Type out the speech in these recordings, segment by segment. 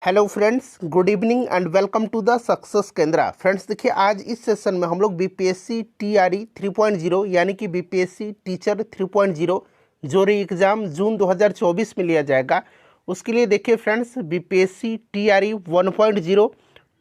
Hello friends, good evening and welcome to the success Kendra. Friends देखिए, आज इस session में हम लोग बीपीएससी टीआरई 3.0 यानी कि बीपीएससी टीचर 3.0 जो री एग्ज़ाम जून 2024 में लिया जाएगा, उसके लिए देखिए फ्रेंड्स, बीपीएससी टीआरई 1.0,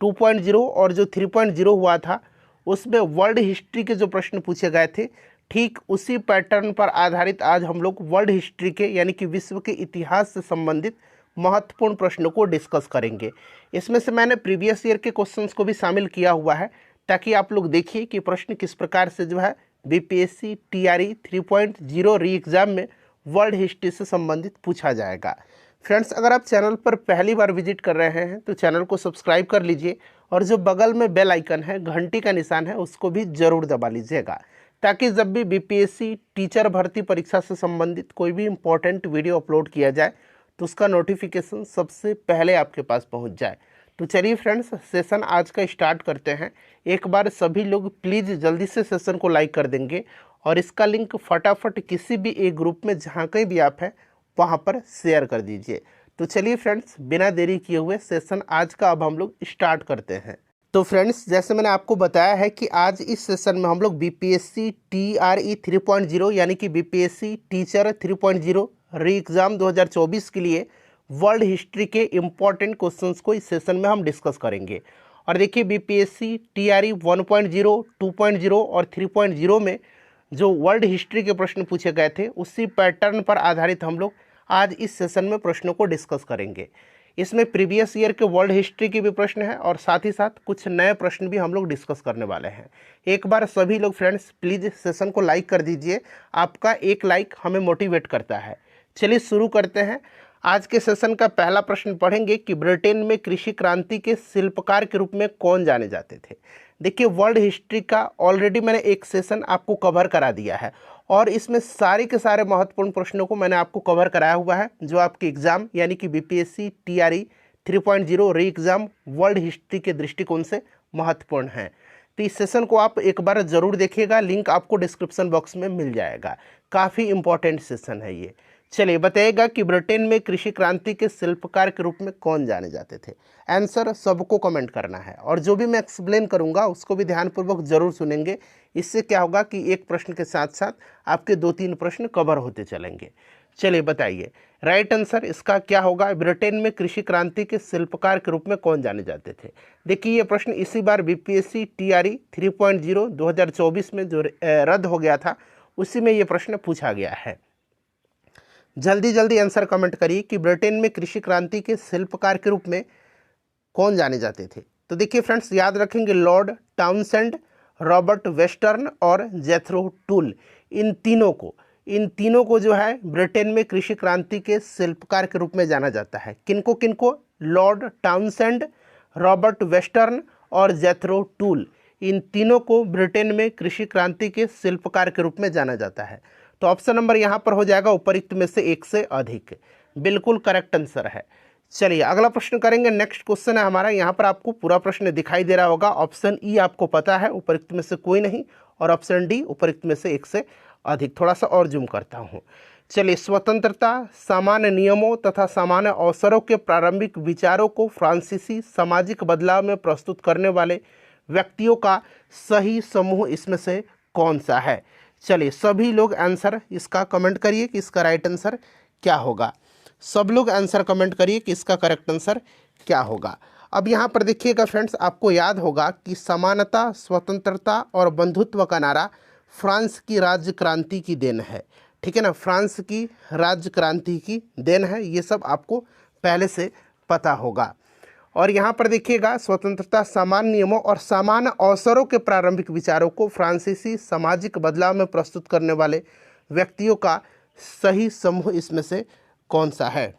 2.0 और जो 3.0 हुआ था उसमें वर्ल्ड हिस्ट्री के जो प्रश्न पूछे गए थे, ठीक उसी पैटर्न पर आधारित आज हम लोग वर्ल्ड हिस्ट्री के यानी कि विश्व के इतिहास से संबंधित महत्वपूर्ण प्रश्नों को डिस्कस करेंगे। इसमें से मैंने प्रीवियस ईयर के क्वेश्चंस को भी शामिल किया हुआ है ताकि आप लोग देखिए कि प्रश्न किस प्रकार से जो है बीपीएससी टीआरई 3.0 री एग्ज़ाम में वर्ल्ड हिस्ट्री से संबंधित पूछा जाएगा। फ्रेंड्स, अगर आप चैनल पर पहली बार विजिट कर रहे हैं तो चैनल को सब्सक्राइब कर लीजिए और जो बगल में बेल आइकन है, घंटी का निशान है, उसको भी ज़रूर दबा लीजिएगा ताकि जब भी बीपीएससी टीचर भर्ती परीक्षा से संबंधित कोई भी इम्पोर्टेंट वीडियो अपलोड किया जाए तो उसका नोटिफिकेशन सबसे पहले आपके पास पहुंच जाए। तो चलिए फ्रेंड्स, सेशन आज का स्टार्ट करते हैं। एक बार सभी लोग प्लीज़ जल्दी से सेशन को लाइक कर देंगे और इसका लिंक फटाफट किसी भी एक ग्रुप में जहाँ कहीं भी आप हैं वहाँ पर शेयर कर दीजिए। तो चलिए फ्रेंड्स, बिना देरी किए हुए सेशन आज का अब हम लोग स्टार्ट करते हैं। तो फ्रेंड्स, जैसे मैंने आपको बताया है कि आज इस सेशन में हम लोग बीपीएससी टीआरई 3.0 यानी कि बीपीएससी टीचर 3.0 री एग्ज़ाम 2024 के लिए वर्ल्ड हिस्ट्री के इम्पॉर्टेंट क्वेश्चंस को इस सेशन में हम डिस्कस करेंगे। और देखिए, बीपीएससी टीआरई 1.0, 2.0 और 3.0 में जो वर्ल्ड हिस्ट्री के प्रश्न पूछे गए थे उसी पैटर्न पर आधारित हम लोग आज इस सेशन में प्रश्नों को डिस्कस करेंगे। इसमें प्रीवियस ईयर के वर्ल्ड हिस्ट्री के भी प्रश्न हैं और साथ ही साथ कुछ नए प्रश्न भी हम लोग डिस्कस करने वाले हैं। एक बार सभी लोग फ्रेंड्स प्लीज़ सेशन को लाइक कर दीजिए, आपका एक लाइक हमें मोटिवेट करता है। चलिए शुरू करते हैं। आज के सेशन का पहला प्रश्न पढ़ेंगे कि ब्रिटेन में कृषि क्रांति के शिल्पकार के रूप में कौन जाने जाते थे। देखिए, वर्ल्ड हिस्ट्री का ऑलरेडी मैंने एक सेशन आपको कवर करा दिया है और इसमें सारे के सारे महत्वपूर्ण प्रश्नों को मैंने आपको कवर कराया हुआ है जो आपके एग्जाम यानी कि बीपीएससी टीआरई 3.0 री एग्ज़ाम वर्ल्ड हिस्ट्री के दृष्टिकोण से महत्वपूर्ण है। तो इस सेशन को आप एक बार ज़रूर देखिएगा, लिंक आपको डिस्क्रिप्शन बॉक्स में मिल जाएगा। काफ़ी इंपॉर्टेंट सेशन है ये। चलिए बताइएगा कि ब्रिटेन में कृषि क्रांति के शिल्पकार के रूप में कौन जाने जाते थे। आंसर सबको कमेंट करना है और जो भी मैं एक्सप्लेन करूंगा उसको भी ध्यानपूर्वक जरूर सुनेंगे। इससे क्या होगा कि एक प्रश्न के साथ साथ आपके 2-3 प्रश्न कवर होते चलेंगे। चलिए बताइए, राइट आंसर इसका क्या होगा। ब्रिटेन में कृषि क्रांति के शिल्पकार के रूप में कौन जाने जाते थे। देखिए, ये प्रश्न इसी बार बीपीएससी टीआरई 3.0 2024 में जो रद्द हो गया था उसी में ये प्रश्न पूछा गया है। जल्दी जल्दी आंसर कमेंट करिए कि ब्रिटेन में कृषि क्रांति के शिल्पकार के रूप में कौन जाने जाते थे। तो देखिए फ्रेंड्स, याद रखेंगे लॉर्ड टाउनसेंड, रॉबर्ट वेस्टर्न और जेथरो टूल। इन तीनों को जो है ब्रिटेन में कृषि क्रांति के शिल्पकार के रूप में जाना जाता है। किनको किनको? लॉर्ड टाउनसेंड, रॉबर्ट वेस्टर्न और जेथरो टूल। इन तीनों को ब्रिटेन में कृषि क्रांति के शिल्पकार के रूप में जाना जाता है। तो ऑप्शन नंबर यहाँ पर हो जाएगा उपरोक्त में से एक से अधिक। बिल्कुल करेक्ट आंसर है। चलिए अगला प्रश्न करेंगे। नेक्स्ट क्वेश्चन है हमारा, यहाँ पर आपको पूरा प्रश्न दिखाई दे रहा होगा। ऑप्शन ई आपको पता है, उपरोक्त में से कोई नहीं, और ऑप्शन डी उपरोक्त में से एक से अधिक। थोड़ा सा और जूम करता हूँ। चलिए, स्वतंत्रता, सामान्य नियमों तथा सामान्य अवसरों के प्रारंभिक विचारों को फ्रांसीसी सामाजिक बदलाव में प्रस्तुत करने वाले व्यक्तियों का सही समूह इसमें से कौन सा है। चलिए सभी लोग आंसर इसका कमेंट करिए कि इसका राइट आंसर क्या होगा। सब लोग आंसर कमेंट करिए कि इसका करेक्ट आंसर क्या होगा। अब यहाँ पर देखिएगा फ्रेंड्स, आपको याद होगा कि समानता, स्वतंत्रता और बंधुत्व का नारा फ्रांस की राज्य क्रांति की देन है। ठीक है ना, फ्रांस की राज्य क्रांति की देन है, ये सब आपको पहले से पता होगा। और यहाँ पर देखिएगा, स्वतंत्रता, सामान्य नियमों और सामान्य अवसरों के प्रारंभिक विचारों को फ्रांसीसी सामाजिक बदलाव में प्रस्तुत करने वाले व्यक्तियों का सही समूह इसमें से कौन सा है,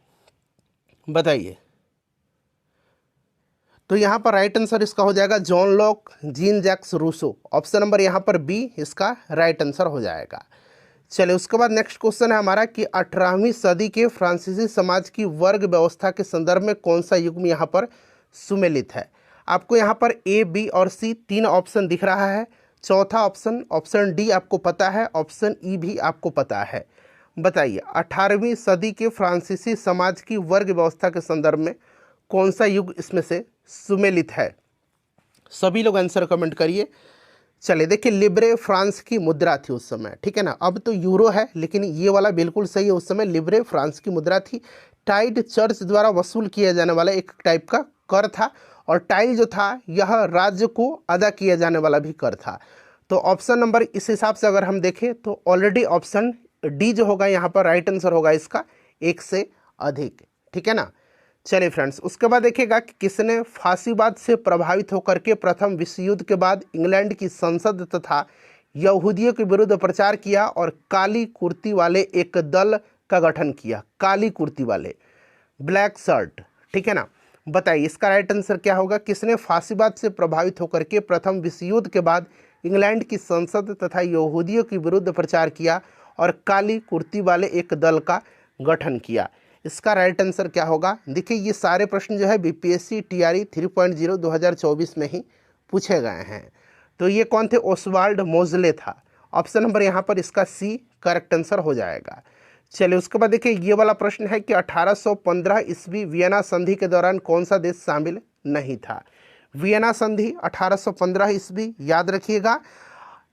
बताइए। तो यहाँ पर राइट आंसर इसका हो जाएगा John Locke, Jean Jacques Rousseau. Option number यहाँ पर बी इसका राइट आंसर हो जाएगा। चलिए उसके बाद नेक्स्ट क्वेश्चन है हमारा कि 18वीं सदी के फ्रांसीसी समाज की वर्ग व्यवस्था के संदर्भ में कौन सा युग्म यहाँ पर सुमेलित है। आपको यहाँ पर ए, बी और सी 3 ऑप्शन दिख रहा है। चौथा ऑप्शन डी आपको पता है, ऑप्शन ई भी आपको पता है। बताइए 18वीं सदी के फ्रांसीसी समाज की वर्ग व्यवस्था के संदर्भ में कौन सा युग इसमें से सुमेलित है? सभी लोग आंसर कमेंट करिए। चलिए देखिए, लिब्रे फ्रांस की मुद्रा थी उस समय, ठीक है ना। अब तो यूरो है, लेकिन ये वाला बिल्कुल सही है। उस समय लिब्रे फ्रांस की मुद्रा थी। टाइड चर्च द्वारा वसूल किया जाने वाला एक टाइप का कर था, और टाइल जो था यह राज्य को अदा किया जाने वाला भी कर था। तो ऑप्शन नंबर इस हिसाब से अगर हम देखें तो ऑलरेडी ऑप्शन डी जो होगा यहाँ पर राइट आंसर होगा इसका, एक से अधिक, ठीक है ना। चलिए फ्रेंड्स, उसके बाद देखिएगा कि किसने फांसीवाद से प्रभावित होकर के प्रथम विश्व युद्ध के बाद इंग्लैंड की संसद तथा यहूदियों के विरुद्ध प्रचार किया और काली कुर्ती वाले एक दल का गठन किया। काली कुर्ती वाले, ब्लैक शर्ट, ठीक है ना। बताइए इसका राइट आंसर क्या होगा? किसने फांसीवाद से प्रभावित होकर के प्रथम विश्व युद्ध के बाद इंग्लैंड की संसद तथा यहूदियों के विरुद्ध प्रचार किया और काली कुर्ती वाले एक दल का गठन किया? इसका राइट आंसर क्या होगा? देखिए, ये सारे प्रश्न जो है बीपीएससी टीआरई 3.0 2024 में ही पूछे गए हैं। तो ये कौन थे? ओस्वाल्ड मोजले था। ऑप्शन नंबर यहाँ पर इसका सी करेक्ट आंसर हो जाएगा। चलिए उसके बाद देखिए, ये वाला प्रश्न है कि 1815 ईस्वी वियना संधि के दौरान कौन सा देश शामिल नहीं था? वियना संधि 1815 ईस्वी, याद रखिएगा,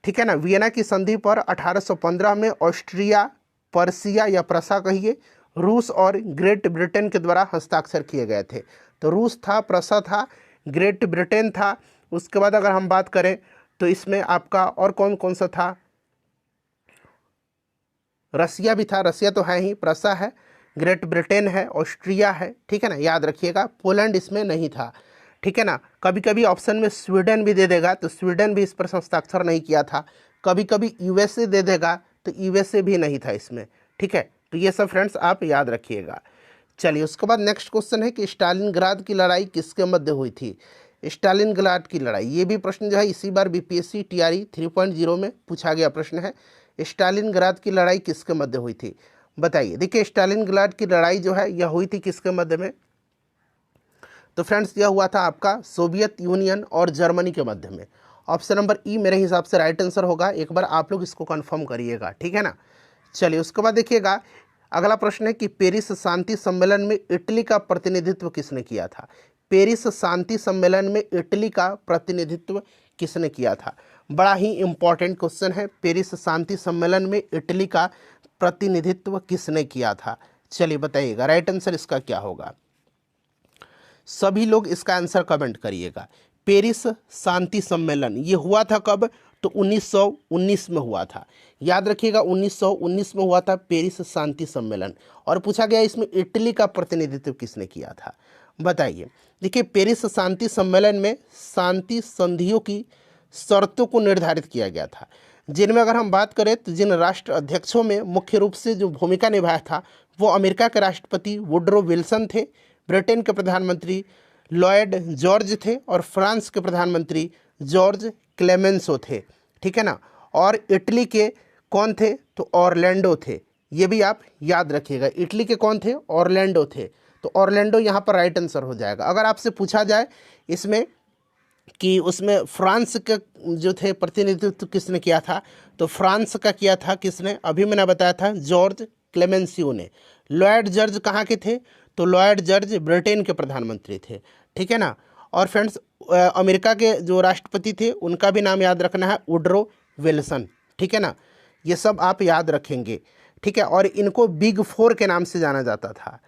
ठीक है ना। वियना की संधि पर 1815 में ऑस्ट्रिया, पर्सिया या प्रसा कहिए, रूस और ग्रेट ब्रिटेन के द्वारा हस्ताक्षर किए गए थे। तो रूस था, प्रसा था, ग्रेट ब्रिटेन था। उसके बाद अगर हम बात करें तो इसमें आपका और कौन कौन सा था? रसिया भी था, रसिया तो है ही, प्रसा है, ग्रेट ब्रिटेन है, ऑस्ट्रिया है, ठीक है ना, याद रखिएगा। पोलैंड इसमें नहीं था, ठीक है ना। कभी कभी ऑप्शन में स्वीडन भी दे देगा, तो स्वीडन भी इस पर हस्ताक्षर नहीं किया था। कभी कभी यूएसए दे देगा, तो यूएसए भी नहीं था इसमें, ठीक है। तो ये सब फ्रेंड्स आप याद रखिएगा। चलिए उसके बाद नेक्स्ट क्वेश्चन है कि स्टालिनग्राद की लड़ाई किसके मध्य हुई थी? स्टालिनग्राद की लड़ाई, ये भी प्रश्न जो है इसी बार बीपीएससी टीआरई 3.0 में पूछा गया प्रश्न है। स्टालिनग्राद की लड़ाई किसके मध्य हुई थी? बताइए। देखिए, स्टालिनग्राद की लड़ाई जो है यह हुई थी किसके मध्य में? तो फ्रेंड्स यह हुआ था आपका सोवियत यूनियन और जर्मनी के मध्य में। ऑप्शन नंबर ई मेरे हिसाब से राइट आंसर होगा। एक बार आप लोग इसको कंफर्म करिएगा, ठीक है ना। चलिए उसके बाद देखिएगा, अगला प्रश्न है कि पेरिस शांति सम्मेलन में इटली का प्रतिनिधित्व किसने किया था? पेरिस शांति सम्मेलन में इटली का प्रतिनिधित्व किसने किया था? बड़ा ही इंपॉर्टेंट क्वेश्चन है। पेरिस शांति सम्मेलन में इटली का प्रतिनिधित्व किसने किया था? चलिए बताइएगा, राइट आंसर इसका क्या होगा? सभी लोग इसका आंसर कमेंट करिएगा। पेरिस शांति सम्मेलन ये हुआ था कब? तो 1919 में हुआ था। याद रखिएगा, 1919 में हुआ था पेरिस शांति सम्मेलन। और पूछा गया इसमें इटली का प्रतिनिधित्व किसने किया था? बताइए। देखिए, पेरिस शांति सम्मेलन में शांति संधियों की शर्तों को निर्धारित किया गया था, जिनमें अगर हम बात करें तो जिन राष्ट्र अध्यक्षों में मुख्य रूप से जो भूमिका निभाया था वो अमेरिका के राष्ट्रपति वुडरो विल्सन थे, ब्रिटेन के प्रधानमंत्री लॉयड जॉर्ज थे और फ्रांस के प्रधानमंत्री जॉर्ज क्लेमेंसो थे, ठीक है ना। और इटली के कौन थे? तो ऑरलैंडो थे। ये भी आप याद रखिएगा, इटली के कौन थे? ऑरलैंडो थे। तो ऑरलैंडो यहाँ पर राइट आंसर हो जाएगा। अगर आपसे पूछा जाए इसमें कि उसमें फ्रांस का जो थे प्रतिनिधित्व किसने किया था, तो फ्रांस का किया था किसने? अभी मैंने बताया था, जॉर्ज क्लेमेंसियो ने। लॉयड जॉर्ज कहाँ के थे? तो लॉयड जॉर्ज ब्रिटेन के प्रधानमंत्री थे, ठीक है ना। और फ्रेंड्स अमेरिका के जो राष्ट्रपति थे उनका भी नाम याद रखना है, वुडरो विल्सन, ठीक है ना। ये सब आप याद रखेंगे, ठीक है। और इनको बिग फोर के नाम से जाना जाता था।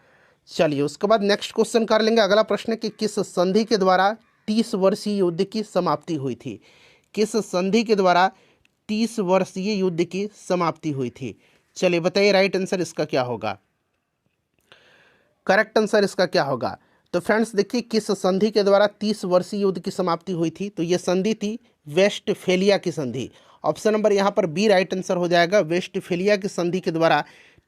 चलिए उसके बाद नेक्स्ट क्वेश्चन कर लेंगे। अगला प्रश्न है कि किस संधि के द्वारा 30 वर्षीय युद्ध की समाप्ति हुई थी? किस संधि के द्वारा 30 वर्षीय युद्ध की समाप्ति हुई थी? चलिए बताइए, राइट आंसर इसका क्या होगा? करेक्ट आंसर इसका क्या होगा? तो फ्रेंड्स देखिए, किस संधि के द्वारा 30 वर्षीय युद्ध की समाप्ति हुई थी? तो ये संधि थी वेस्टफेलिया की संधि। ऑप्शन नंबर यहाँ पर बी राइट आंसर हो जाएगा। वेस्टफेलिया की संधि के द्वारा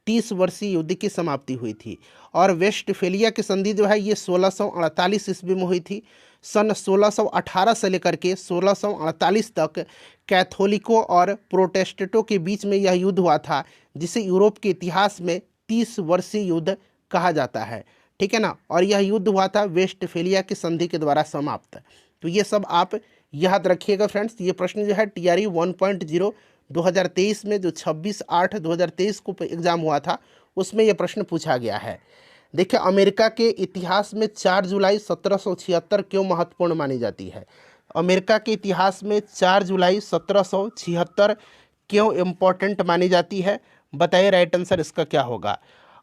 30 वर्षीय युद्ध की समाप्ति हुई थी। और वेस्टफेलिया की संधि जो है ये 1648 ईस्वी में हुई थी। सन 1618 से लेकर के 1648 तक कैथोलिकों और प्रोटेस्टेंटों के बीच में यह युद्ध हुआ था, जिसे यूरोप के इतिहास में 30 वर्षीय युद्ध कहा जाता है, ठीक है ना। और यह युद्ध हुआ था वेस्टफेलिया की संधि के द्वारा समाप्त। तो ये सब आप याद रखिएगा फ्रेंड्स। ये प्रश्न जो है टीआरई 1.0 2023 में जो 26/8/2023 को एग्जाम हुआ था उसमें यह प्रश्न पूछा गया है। देखिए अमेरिका के इतिहास में 4 जुलाई 1776 क्यों महत्वपूर्ण मानी जाती है? अमेरिका के इतिहास में 4 जुलाई 1776 क्यों इम्पोर्टेंट मानी जाती है? बताइए राइट आंसर इसका क्या होगा।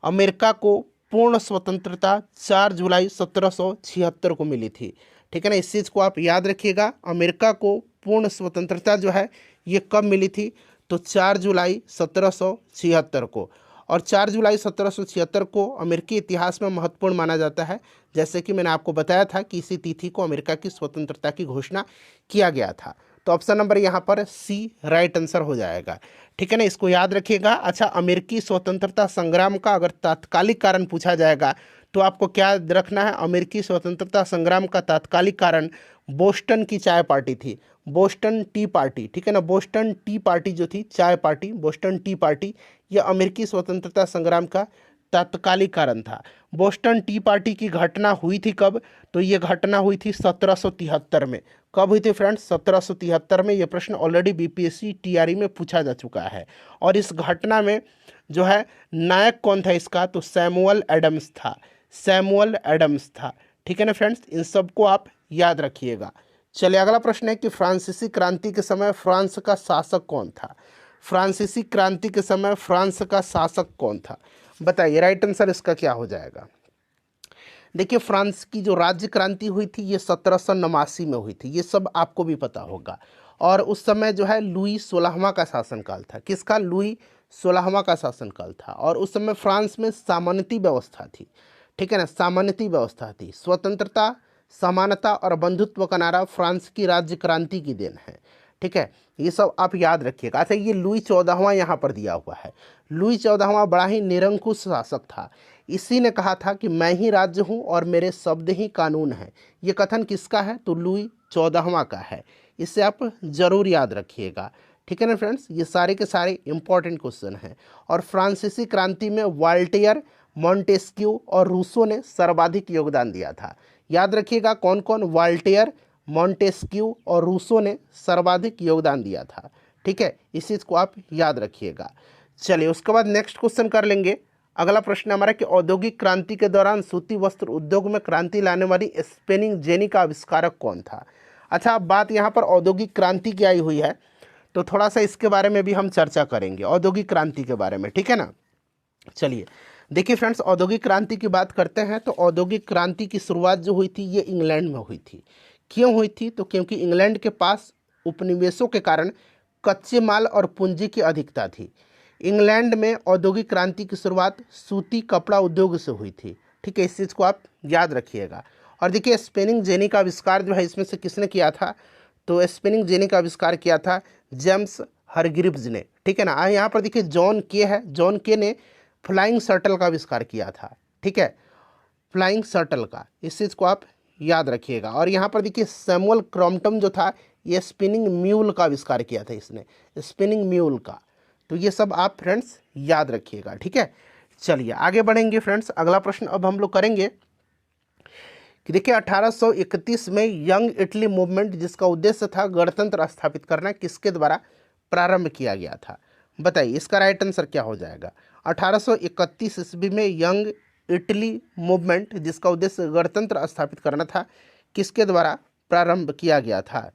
अमेरिका को पूर्ण स्वतंत्रता 4 जुलाई 1776 को मिली थी। ठीक है ना, इस चीज़ को आप याद रखिएगा। अमेरिका को पूर्ण स्वतंत्रता जो है ये कब मिली थी? तो 4 जुलाई 1776 को। और 4 जुलाई 1776 को अमेरिकी इतिहास में महत्वपूर्ण माना जाता है, जैसे कि मैंने आपको बताया था कि इसी तिथि को अमेरिका की स्वतंत्रता की घोषणा किया गया था। तो ऑप्शन नंबर यहाँ पर सी राइट आंसर हो जाएगा। ठीक है ना, इसको याद रखिएगा। अच्छा, अमेरिकी स्वतंत्रता संग्राम का अगर तात्कालिक कारण पूछा जाएगा तो आपको क्या रखना है? अमेरिकी स्वतंत्रता संग्राम का तात्कालिक कारण बोस्टन की चाय पार्टी थी, बोस्टन टी पार्टी। ठीक है ना, बोस्टन टी पार्टी जो थी, चाय पार्टी, बोस्टन टी पार्टी, यह अमेरिकी स्वतंत्रता संग्राम का तात्कालिक कारण था। बोस्टन टी पार्टी की घटना हुई थी कब? तो ये घटना हुई थी 1773 में। कब हुई थी फ्रेंड्स? 1773 में। ये प्रश्न ऑलरेडी बीपीएससी टीआरई में पूछा जा चुका है। और इस घटना में जो है नायक कौन था इसका? तो सैमुअल एडम्स था, सैमुअल एडम्स था। ठीक है ना फ्रेंड्स, इन सबको आप याद रखिएगा। चलिए अगला प्रश्न है कि फ्रांसीसी क्रांति के समय फ्रांस का शासक कौन था? फ्रांसीसी क्रांति के समय फ्रांस का शासक कौन था? बताइए राइट आंसर इसका क्या हो जाएगा। देखिए फ्रांस की जो राज्य क्रांति हुई थी ये 1789 में हुई थी, ये सब आपको भी पता होगा। और उस समय जो है लुई 16वां का शासनकाल था। किसका? लुई 16वां का शासनकाल था। और उस समय फ्रांस में सामंती व्यवस्था थी। ठीक है ना, सामंती व्यवस्था थी। स्वतंत्रता, समानता और बंधुत्व का नारा फ्रांस की राज्य क्रांति की देन है। ठीक है, ये सब आप याद रखिएगा। अच्छा, ये लुई 14वां यहाँ पर दिया हुआ है। लुई 14वां बड़ा ही निरंकुश शासक था। इसी ने कहा था कि मैं ही राज्य हूँ और मेरे शब्द ही कानून हैं। ये कथन किसका है? तो लुई 14वां का है। इसे आप जरूर याद रखिएगा। ठीक है ना फ्रेंड्स, ये सारे के सारे इंपॉर्टेंट क्वेश्चन हैं। और फ्रांसीसी क्रांति में वॉल्टेयर, मॉन्टेस्क्यू और रूसो ने सर्वाधिक योगदान दिया था। याद रखिएगा कौन कौन? वॉल्टेयर, मॉन्टेस्क्यू और रूसो ने सर्वाधिक योगदान दिया था। ठीक है, इस चीज़ को आप याद रखिएगा। चलिए उसके बाद नेक्स्ट क्वेश्चन कर लेंगे। अगला प्रश्न हमारा कि औद्योगिक क्रांति के दौरान सूती वस्त्र उद्योग में क्रांति लाने वाली स्पिनिंग जेनी का आविष्कारक कौन था? अच्छा, अब बात यहाँ पर औद्योगिक क्रांति की आई हुई है तो थोड़ा सा इसके बारे में भी हम चर्चा करेंगे, औद्योगिक क्रांति के बारे में। ठीक है ना, चलिए देखिए फ्रेंड्स, औद्योगिक क्रांति की बात करते हैं तो औद्योगिक क्रांति की शुरुआत जो हुई थी ये इंग्लैंड में हुई थी। क्यों हुई थी? तो क्योंकि इंग्लैंड के पास उपनिवेशों के कारण कच्चे माल और पूंजी की अधिकता थी। इंग्लैंड में औद्योगिक क्रांति की शुरुआत सूती कपड़ा उद्योग से हुई थी। ठीक है, इस चीज़ को आप याद रखिएगा। और देखिए स्पिनिंग जेनी का आविष्कार जो है इसमें से किसने किया था? तो स्पिनिंग जेनी का आविष्कार किया था जेम्स हरग्रीव्स ने। ठीक है ना, यहाँ पर देखिए जॉन के है, जॉन के ने फ्लाइंग शटल का आविष्कार किया था। ठीक है, फ्लाइंग शटल का, इस चीज़ को आप याद रखिएगा। और यहाँ पर देखिए सैमुअल क्रॉम्पटन जो था ये स्पिनिंग म्यूल का आविष्कार किया था इसने, स्पिनिंग म्यूल का। तो ये सब आप फ्रेंड्स याद रखिएगा। ठीक है, चलिए आगे बढ़ेंगे फ्रेंड्स। अगला प्रश्न अब हम लोग करेंगे कि देखिए 1831 में यंग इटली मूवमेंट जिसका उद्देश्य था गणतंत्र स्थापित करना, किसके द्वारा प्रारंभ किया गया था? बताइए इसका राइट आंसर क्या हो जाएगा। 1831 ईस्वी में यंग इटली मूवमेंट जिसका उद्देश्य गणतंत्र स्थापित करना था, किसके द्वारा प्रारंभ किया गया था?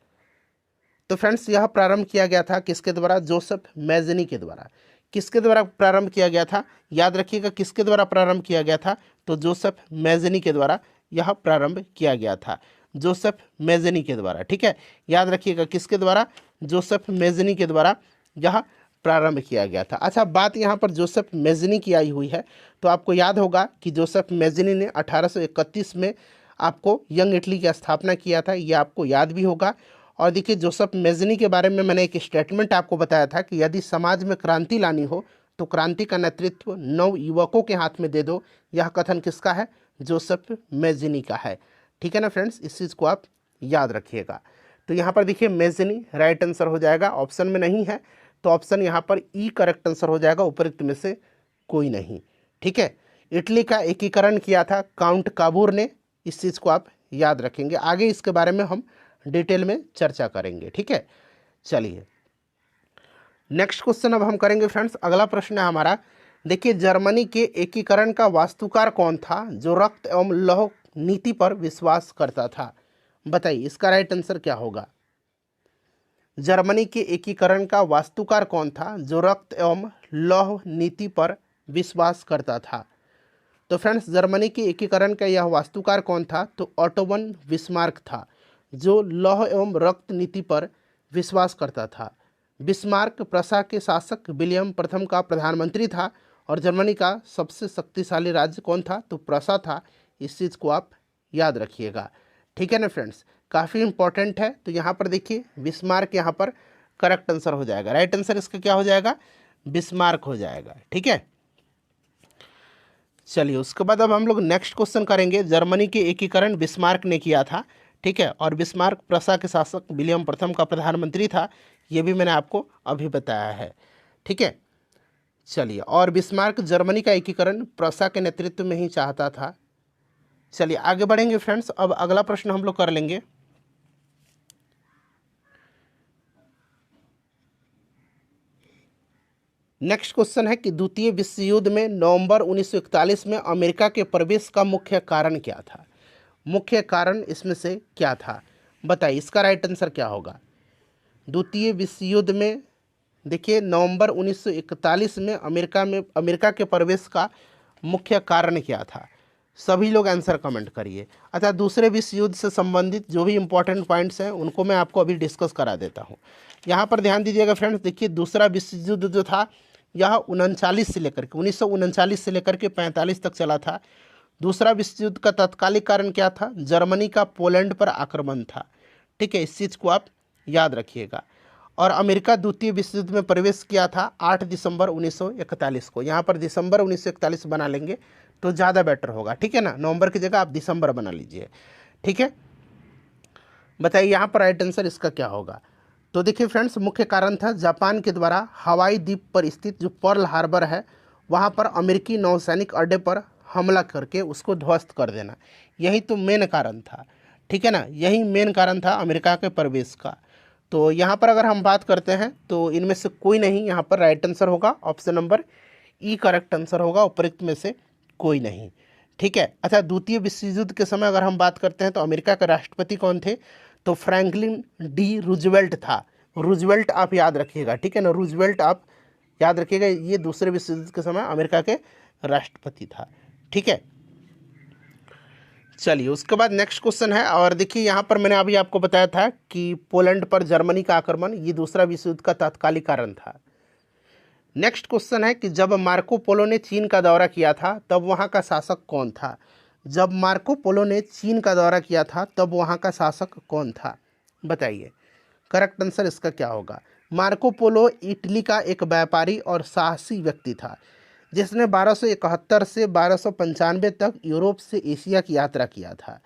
तो फ्रेंड्स यह प्रारंभ किया गया था किसके द्वारा? जोसेफ मैज़नी के द्वारा। किसके द्वारा प्रारंभ किया गया था? याद रखिएगा किसके द्वारा प्रारंभ किया गया था? तो जोसेफ मैज़नी के द्वारा यह प्रारंभ किया गया था, जोसेफ मैज़नी के द्वारा। ठीक है, याद रखिएगा किसके द्वारा? जोसेफ मैज़नी के द्वारा यह प्रारंभ किया गया था। अच्छा, बात यहाँ पर जोसेफ मैज़नी की आई हुई है तो आपको याद होगा कि जोसेफ मैज़नी ने 1831 में आपको यंग इटली की स्थापना किया था, ये आपको याद भी होगा। और देखिए जोसेफ मैज़नी के बारे में मैंने एक स्टेटमेंट आपको बताया था कि यदि समाज में क्रांति लानी हो तो क्रांति का नेतृत्व नव युवकों के हाथ में दे दो। यह कथन किसका है? जोसेफ मैज़नी का है। ठीक है ना फ्रेंड्स, इस चीज़ को आप याद रखिएगा। तो यहाँ पर देखिए मैज़नी राइट आंसर हो जाएगा, ऑप्शन में नहीं है तो ऑप्शन यहाँ पर ई करेक्ट आंसर हो जाएगा, उपरोक्त में से कोई नहीं। ठीक है, इटली का एकीकरण किया था काउंट काबूर ने, इस चीज़ को आप याद रखेंगे। आगे इसके बारे में हम डिटेल में चर्चा करेंगे। ठीक है, चलिए नेक्स्ट क्वेश्चन अब हम करेंगे फ्रेंड्स। अगला प्रश्न है हमारा देखिए, जर्मनी के एकीकरण का वास्तुकार कौन था जो रक्त एवं लौह नीति पर विश्वास करता था? बताइए इसका राइट आंसर क्या होगा। जर्मनी के एकीकरण का वास्तुकार कौन था जो रक्त एवं लौह नीति पर विश्वास करता था? तो फ्रेंड्स, जर्मनी के एकीकरण का यह वास्तुकार कौन था? तो ऑटो वन बिस्मार्क था, जो लौह एवं रक्त नीति पर विश्वास करता था। बिस्मार्क प्रशा के शासक विलियम प्रथम का प्रधानमंत्री था और जर्मनी का सबसे शक्तिशाली राज्य कौन था? तो प्रशा था। इस चीज़ को आप याद रखिएगा, ठीक है ना फ्रेंड्स, काफ़ी इंपॉर्टेंट है। तो यहाँ पर देखिए, बिस्मार्क यहाँ पर करेक्ट आंसर हो जाएगा। राइट आंसर इसका क्या हो जाएगा? बिस्मार्क हो जाएगा, ठीक है। चलिए, उसके बाद अब हम लोग नेक्स्ट क्वेश्चन करेंगे। जर्मनी के एकीकरण बिस्मार्क ने किया था, ठीक है, और बिस्मार्क प्रशा के शासक विलियम प्रथम का प्रधानमंत्री था, ये भी मैंने आपको अभी बताया है, ठीक है। चलिए, और बिस्मार्क जर्मनी का एकीकरण प्रशा के नेतृत्व में ही चाहता था। चलिए आगे बढ़ेंगे फ्रेंड्स। अब अगला प्रश्न हम लोग कर लेंगे। नेक्स्ट क्वेश्चन है कि द्वितीय विश्व युद्ध में नवंबर 1941 में अमेरिका के प्रवेश का मुख्य कारण क्या था? मुख्य कारण इसमें से क्या था? बताइए इसका राइट आंसर क्या होगा। द्वितीय विश्व युद्ध में देखिए, नवंबर 1941 में अमेरिका के प्रवेश का मुख्य कारण क्या था? सभी लोग आंसर कमेंट करिए। अच्छा, दूसरे विश्व युद्ध से संबंधित जो भी इंपॉर्टेंट पॉइंट्स हैं उनको मैं आपको अभी डिस्कस करा देता हूँ। यहाँ पर ध्यान दीजिएगा फ्रेंड्स। देखिए, दूसरा विश्व युद्ध जो था यह 1939 से लेकर के 45 तक चला था। दूसरा विश्व युद्ध का तात्कालिक कारण क्या था? जर्मनी का पोलैंड पर आक्रमण था, ठीक है, इस चीज़ को आप याद रखिएगा। और अमेरिका द्वितीय विश्व युद्ध में प्रवेश किया था 8 दिसंबर 1941 को। यहाँ पर दिसंबर 1941 बना लेंगे तो ज़्यादा बेटर होगा, ठीक है ना। नवंबर की जगह आप दिसंबर बना लीजिए, ठीक है। बताइए यहाँ पर राइट आंसर इसका क्या होगा। तो देखिए फ्रेंड्स, मुख्य कारण था जापान के द्वारा हवाई द्वीप पर स्थित जो पर्ल हार्बर है वहाँ पर अमेरिकी नौसैनिक अड्डे पर हमला करके उसको ध्वस्त कर देना। यही तो मेन कारण था, ठीक है ना, यही मेन कारण था अमेरिका के प्रवेश का। तो यहाँ पर अगर हम बात करते हैं तो इनमें से कोई नहीं यहाँ पर राइट आंसर होगा। ऑप्शन नंबर ई करेक्ट आंसर होगा, उपरोक्त में से कोई नहीं, ठीक है। अच्छा, द्वितीय विश्व युद्ध के समय अगर हम बात करते हैं तो अमेरिका के राष्ट्रपति कौन थे? तो फ्रैंकलिन डी रूजवेल्ट था। रूजवेल्ट आप याद रखिएगा, ठीक है ना, रूजवेल्ट आप याद रखिएगा। ये दूसरे विश्व युद्ध के समय अमेरिका के राष्ट्रपति था, ठीक है। चलिए, उसके बाद नेक्स्ट क्वेश्चन है। और देखिए यहाँ पर मैंने अभी आपको बताया था कि पोलैंड पर जर्मनी का आक्रमण ये दूसरा विश्व युद्ध का तात्कालिक कारण था। नेक्स्ट क्वेश्चन है कि जब मार्को पोलो ने चीन का दौरा किया था तब वहाँ का शासक कौन था? जब मार्को पोलो ने चीन का दौरा किया था तब वहाँ का शासक कौन था? बताइए करेक्ट आंसर इसका क्या होगा। मार्को पोलो इटली का एक व्यापारी और साहसी व्यक्ति था जिसने 1271 से 1295 तक यूरोप से एशिया की यात्रा किया था,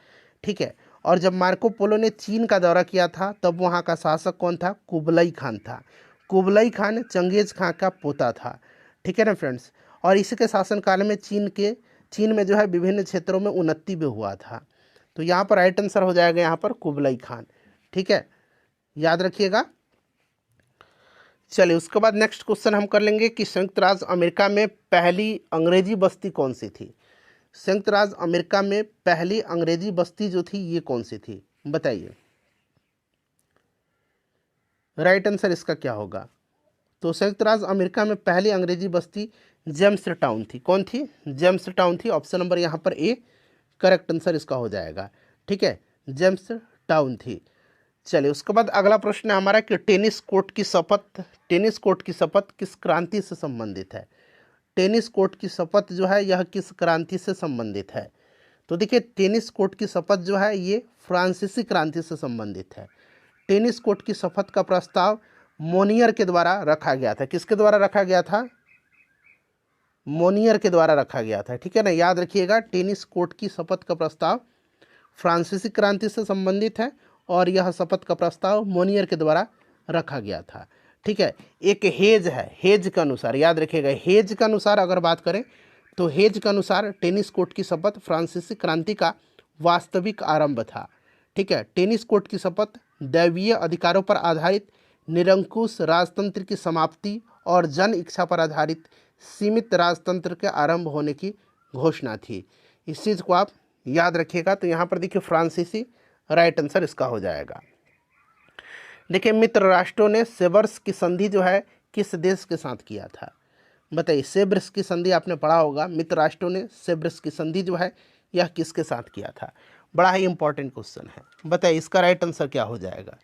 ठीक है। और जब मार्को पोलो ने चीन का दौरा किया था तब वहाँ का शासक कौन था? कुबलई खान था। कुबलई खान चंगेज खान का पोता था, ठीक है ना फ्रेंड्स। और इसी के शासनकाल में चीन में जो है विभिन्न क्षेत्रों में उन्नति भी हुआ था। तो यहाँ पर राइट आंसर हो जाएगा यहाँ पर कुबलई खान, ठीक है, याद रखिएगा। चलिए, उसके बाद नेक्स्ट क्वेश्चन हम कर लेंगे कि संयुक्त राज्य अमेरिका में पहली अंग्रेजी बस्ती कौन सी थी? संयुक्त राज्य अमेरिका में पहली अंग्रेजी बस्ती जो थी ये कौन सी थी? बताइए राइट आंसर इसका क्या होगा। तो संयुक्त राज्य अमेरिका में पहली अंग्रेजी बस्ती जेम्स टाउन थी। कौन थी? जेम्स टाउन थी। ऑप्शन नंबर यहाँ पर ए करेक्ट आंसर इसका हो जाएगा, ठीक है, जेम्स टाउन थी। चलिए, उसके बाद अगला प्रश्न है हमारा कि टेनिस कोर्ट की शपथ किस क्रांति से संबंधित है? टेनिस कोर्ट की शपथ जो है यह किस क्रांति से संबंधित है? तो देखिए, टेनिस कोर्ट की शपथ जो है ये फ्रांसीसी क्रांति से संबंधित है। टेनिस कोर्ट की शपथ का प्रस्ताव मोनियर के द्वारा रखा गया था। किसके द्वारा रखा गया था? मोनियर के द्वारा रखा गया था, ठीक है ना, याद रखिएगा। टेनिस कोर्ट की शपथ का प्रस्ताव फ्रांसीसी क्रांति से संबंधित है और यह शपथ का प्रस्ताव मोनियर के द्वारा रखा गया था, ठीक है। एक हेज है, हेज के अनुसार याद रखिएगा, हेज के अनुसार अगर बात करें तो हेज के अनुसार टेनिस कोर्ट की शपथ फ्रांसीसी क्रांति का वास्तविक आरंभ था, ठीक है। टेनिस कोर्ट की शपथ दैवीय अधिकारों पर आधारित निरंकुश राजतंत्र की समाप्ति और जन इच्छा पर आधारित सीमित राजतंत्र के आरंभ होने की घोषणा थी। इस चीज़ को आप याद रखिएगा। तो यहाँ पर देखिए फ्रांसीसी राइट आंसर इसका हो जाएगा। देखिए मित्र राष्ट्रों ने सेवर्स की संधि जो है किस देश के साथ किया था? बताइए, सेब्रस की संधि आपने पढ़ा होगा। मित्र राष्ट्रों ने सेब्रस की संधि जो है यह किसके साथ किया था? बड़ा ही इंपॉर्टेंट क्वेश्चन है। बताइए इसका राइट आंसर क्या हो जाएगा?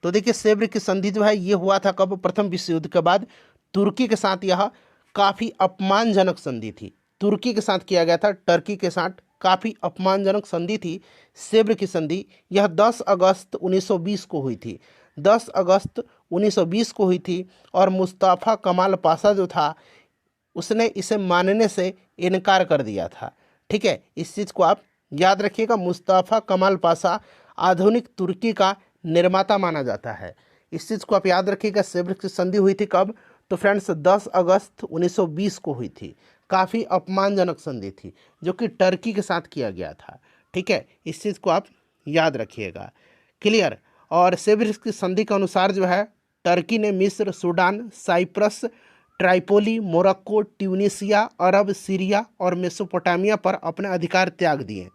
तो देखिए सेब्र की संधि जो है ये हुआ था कब? प्रथम विश्व युद्ध के बाद तुर्की के साथ। यह काफ़ी अपमानजनक संधि थी। तुर्की के साथ किया गया था, टर्की के साथ काफ़ी अपमानजनक संधि थी सेब्र की संधि। यह 10 अगस्त 1920 को हुई थी। 10 अगस्त 1920 को हुई थी और मुस्तफ़ा कमाल पाशा जो था उसने इसे मानने से इनकार कर दिया था। ठीक है, इस चीज़ को आप याद रखिएगा। मुस्तफ़ा कमाल पाशा आधुनिक तुर्की का निर्माता माना जाता है। इस चीज़ को आप याद रखिएगा। सेब्र की संधि हुई थी कब? तो फ्रेंड्स 10 अगस्त 1920 को हुई थी। काफ़ी अपमानजनक संधि थी जो कि टर्की के साथ किया गया था। ठीक है, इस चीज़ को आप याद रखिएगा। क्लियर? और सेब्र की संधि के अनुसार जो है टर्की ने मिस्र, Sudan, Cyprus, Tripoli, Morocco, Tunisia, Arab, Syria और मेसोपोटामिया पर अपने अधिकार त्याग दिए।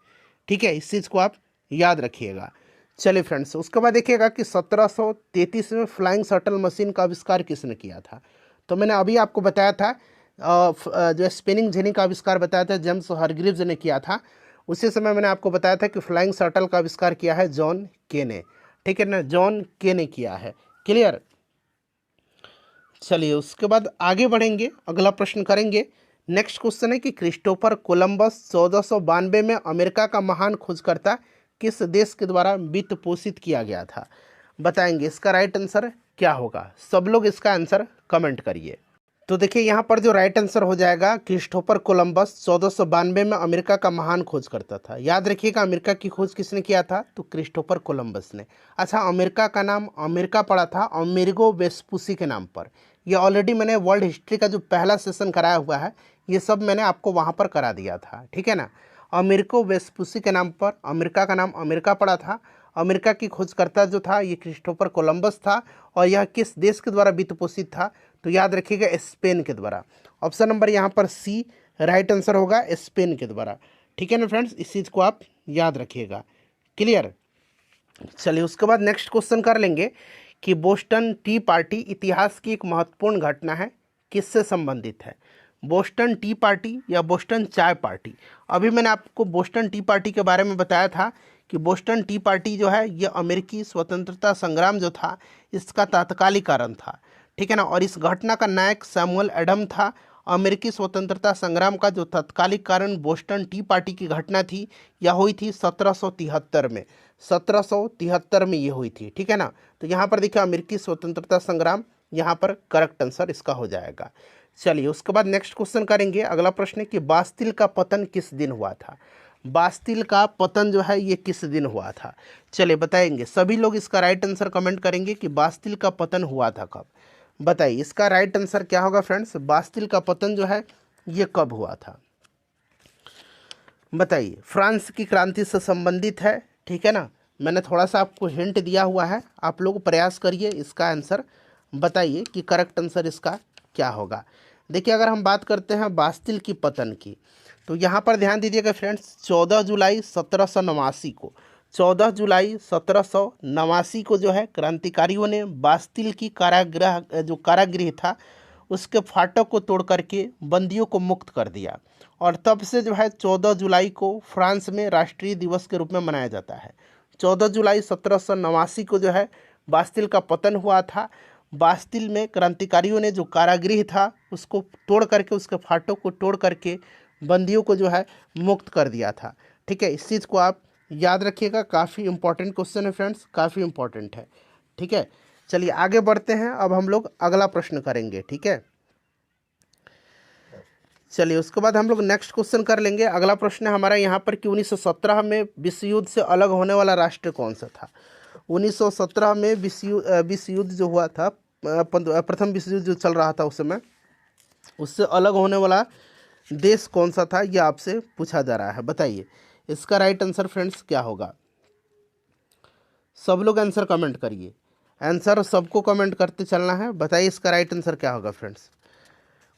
ठीक है, इस चीज़ को आप याद रखिएगा। चलिए फ्रेंड्स, उसके बाद देखिएगा कि 1733 में फ्लाइंग शटल मशीन का आविष्कार किसने किया था? तो मैंने अभी आपको बताया था जो स्पिनिंग जेनी का आविष्कार बताया था जेम्स हारग्रीव्स ने किया था। उसी समय मैंने आपको बताया था कि फ्लाइंग शटल का आविष्कार किया है जॉन के ने। ठीक है ना, जॉन के ने किया है। क्लियर? चलिए उसके बाद आगे बढ़ेंगे, अगला प्रश्न करेंगे। नेक्स्ट क्वेश्चन है कि क्रिस्टोफर कोलंबस 1492 में अमेरिका का महान खोजकर्ता किस देश के द्वारा वित्त पोषित किया गया था? बताएंगे इसका राइट आंसर क्या होगा? सब लोग इसका आंसर कमेंट करिए। तो देखिए यहाँ पर जो राइट आंसर हो जाएगा, क्रिस्टोफर कोलंबस 1492 में अमेरिका का महान खोज करता था। याद रखिएगा अमेरिका की खोज किसने किया था? तो क्रिस्टोफर कोलंबस ने। अच्छा, अमेरिका का नाम अमेरिका पड़ा था अमेरिगो वेस्पुसी के नाम पर। ये ऑलरेडी मैंने वर्ल्ड हिस्ट्री का जो पहला सेशन कराया हुआ है ये सब मैंने आपको वहाँ पर करा दिया था। ठीक है ना, अमेरिको वेस्पुसी के नाम पर अमेरिका का नाम अमेरिका पड़ा था। अमेरिका की खोजकर्ता जो था ये क्रिस्टोफर कोलंबस था। और यह किस देश के द्वारा वित्त पोषित था? तो याद रखिएगा स्पेन के द्वारा। ऑप्शन नंबर यहाँ पर सी राइट आंसर होगा, स्पेन के द्वारा। ठीक है ना फ्रेंड्स, इस चीज़ को आप याद रखिएगा। क्लियर? चलिए उसके बाद नेक्स्ट क्वेश्चन कर लेंगे कि बोस्टन टी पार्टी इतिहास की एक महत्वपूर्ण घटना है, किससे संबंधित है? बोस्टन टी पार्टी या बोस्टन चाय पार्टी? अभी मैंने आपको बोस्टन टी पार्टी के बारे में बताया था कि बोस्टन टी पार्टी जो है ये अमेरिकी स्वतंत्रता संग्राम जो था इसका तात्कालिक कारण था। ठीक है ना, और इस घटना का नायक सैमुअल एडम था। अमेरिकी स्वतंत्रता संग्राम का जो तत्कालिक कारण बोस्टन टी पार्टी की घटना थी यह हुई थी 1773 में। 1773 में ये हुई थी। ठीक है ना, तो यहाँ पर देखिए अमेरिकी स्वतंत्रता संग्राम, यहाँ पर करेक्ट आंसर इसका हो जाएगा। चलिए उसके बाद नेक्स्ट क्वेश्चन करेंगे। अगला प्रश्न है कि बास्तिल का पतन किस दिन हुआ था? बास्तिल का पतन जो है ये किस दिन हुआ था? चलिए बताएंगे, सभी लोग इसका राइट आंसर कमेंट करेंगे कि बास्तिल का पतन हुआ था कब। बताइए इसका राइट आंसर क्या होगा फ्रेंड्स? बास्तिल का पतन जो है ये कब हुआ था? बताइए। फ्रांस की क्रांति से संबंधित है। ठीक है ना, मैंने थोड़ा सा आपको हिंट दिया हुआ है, आप लोग प्रयास करिए इसका आंसर बताइए कि करेक्ट आंसर इसका क्या होगा। देखिए अगर हम बात करते हैं बास्तिल की पतन की तो यहाँ पर ध्यान दीजिएगा फ्रेंड्स, 14 जुलाई 1789 को 14 जुलाई 1789 को जो है क्रांतिकारियों ने बास्तिल की कारागृह था उसके फाटक को तोड़ करके बंदियों को मुक्त कर दिया। और तब से जो है 14 जुलाई को फ्रांस में राष्ट्रीय दिवस के रूप में मनाया जाता है। 14 जुलाई 1789 को जो है बास्तिल का पतन हुआ था। बास्तिल में क्रांतिकारियों ने जो कारागृह था उसको तोड़ करके, उसके फाटक को तोड़ करके बंदियों को जो है मुक्त कर दिया था। ठीक है, इस चीज़ को आप याद रखिएगा, काफ़ी इंपॉर्टेंट क्वेश्चन है फ्रेंड्स, काफ़ी इंपॉर्टेंट है। ठीक है, चलिए आगे बढ़ते हैं। अब हम लोग अगला प्रश्न करेंगे। ठीक है, चलिए उसके बाद हम लोग नेक्स्ट क्वेश्चन कर लेंगे। अगला प्रश्न है हमारा यहाँ पर कि 1917 में विश्व युद्ध से अलग होने वाला राष्ट्र कौन सा था? 1917 में विश्व युद्ध जो हुआ था, प्रथम विश्व युद्ध जो चल रहा था उस समय, उससे अलग होने वाला देश कौन सा था, यह आपसे पूछा जा रहा है। बताइए इसका राइट आंसर फ्रेंड्स क्या होगा? सब लोग आंसर कमेंट करिए, आंसर सबको कमेंट करते चलना है। बताइए इसका राइट आंसर क्या होगा फ्रेंड्स?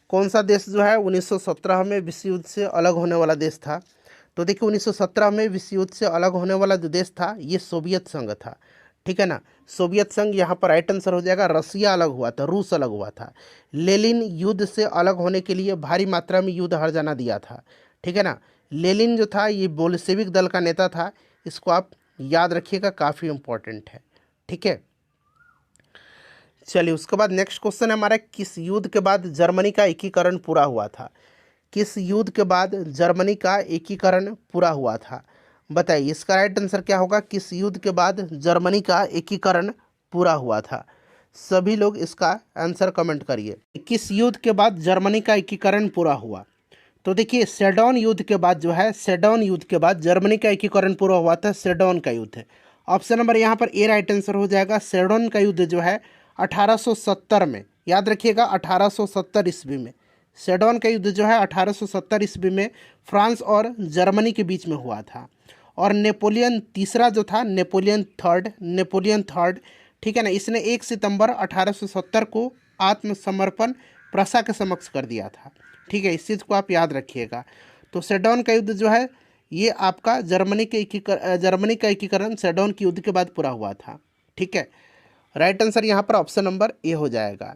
कौन सा देश जो है 1917 में विश्व युद्ध से अलग होने वाला देश था? तो देखिए 1917 में विश्व युद्ध से अलग होने वाला जो देश था ये सोवियत संघ था, ठीक है ना। सोवियत संघ यहाँ पर राइट आंसर हो जाएगा। रसिया अलग हुआ था, रूस अलग हुआ था। लेनिन युद्ध से अलग होने के लिए भारी मात्रा में युद्ध हर जाना दिया था, ठीक है ना। लेनिन जो था ये बोल्शेविक दल का नेता था, इसको आप याद रखिएगा, काफ़ी इंपॉर्टेंट है, ठीक है। चलिए उसके बाद नेक्स्ट क्वेश्चन है हमारा, किस युद्ध के बाद जर्मनी का एकीकरण पूरा हुआ था? किस युद्ध के बाद जर्मनी का एकीकरण पूरा हुआ था? बताइए इसका राइट आंसर क्या होगा। किस युद्ध के बाद जर्मनी का एकीकरण पूरा हुआ था? सभी लोग इसका आंसर कमेंट करिए। किस युद्ध के बाद जर्मनी का एकीकरण पूरा हुआ? तो देखिए सेडोन युद्ध के बाद जो है, सेडोन युद्ध के बाद जर्मनी का एकीकरण पूरा हुआ था, सेडोन का युद्ध है। ऑप्शन नंबर यहाँ पर ए राइट आंसर हो जाएगा। सेडोन का युद्ध जो है 1870 में, याद रखिएगा 1870 ईस्वी में। सेडोन का युद्ध जो है 1870 ईस्वी में फ्रांस और जर्मनी के बीच में हुआ था। और नेपोलियन तीसरा जो था, नेपोलियन थर्ड, ठीक है ना, इसने 1 सितंबर 1870 को आत्मसमर्पण प्रशा के समक्ष कर दिया था, ठीक है। इस चीज़ को आप याद रखिएगा। तो सेडोन का युद्ध जो है ये आपका जर्मनी का एकीकरण सेडोन के युद्ध के बाद पूरा हुआ था, ठीक है। राइट आंसर यहाँ पर ऑप्शन नंबर ए हो जाएगा।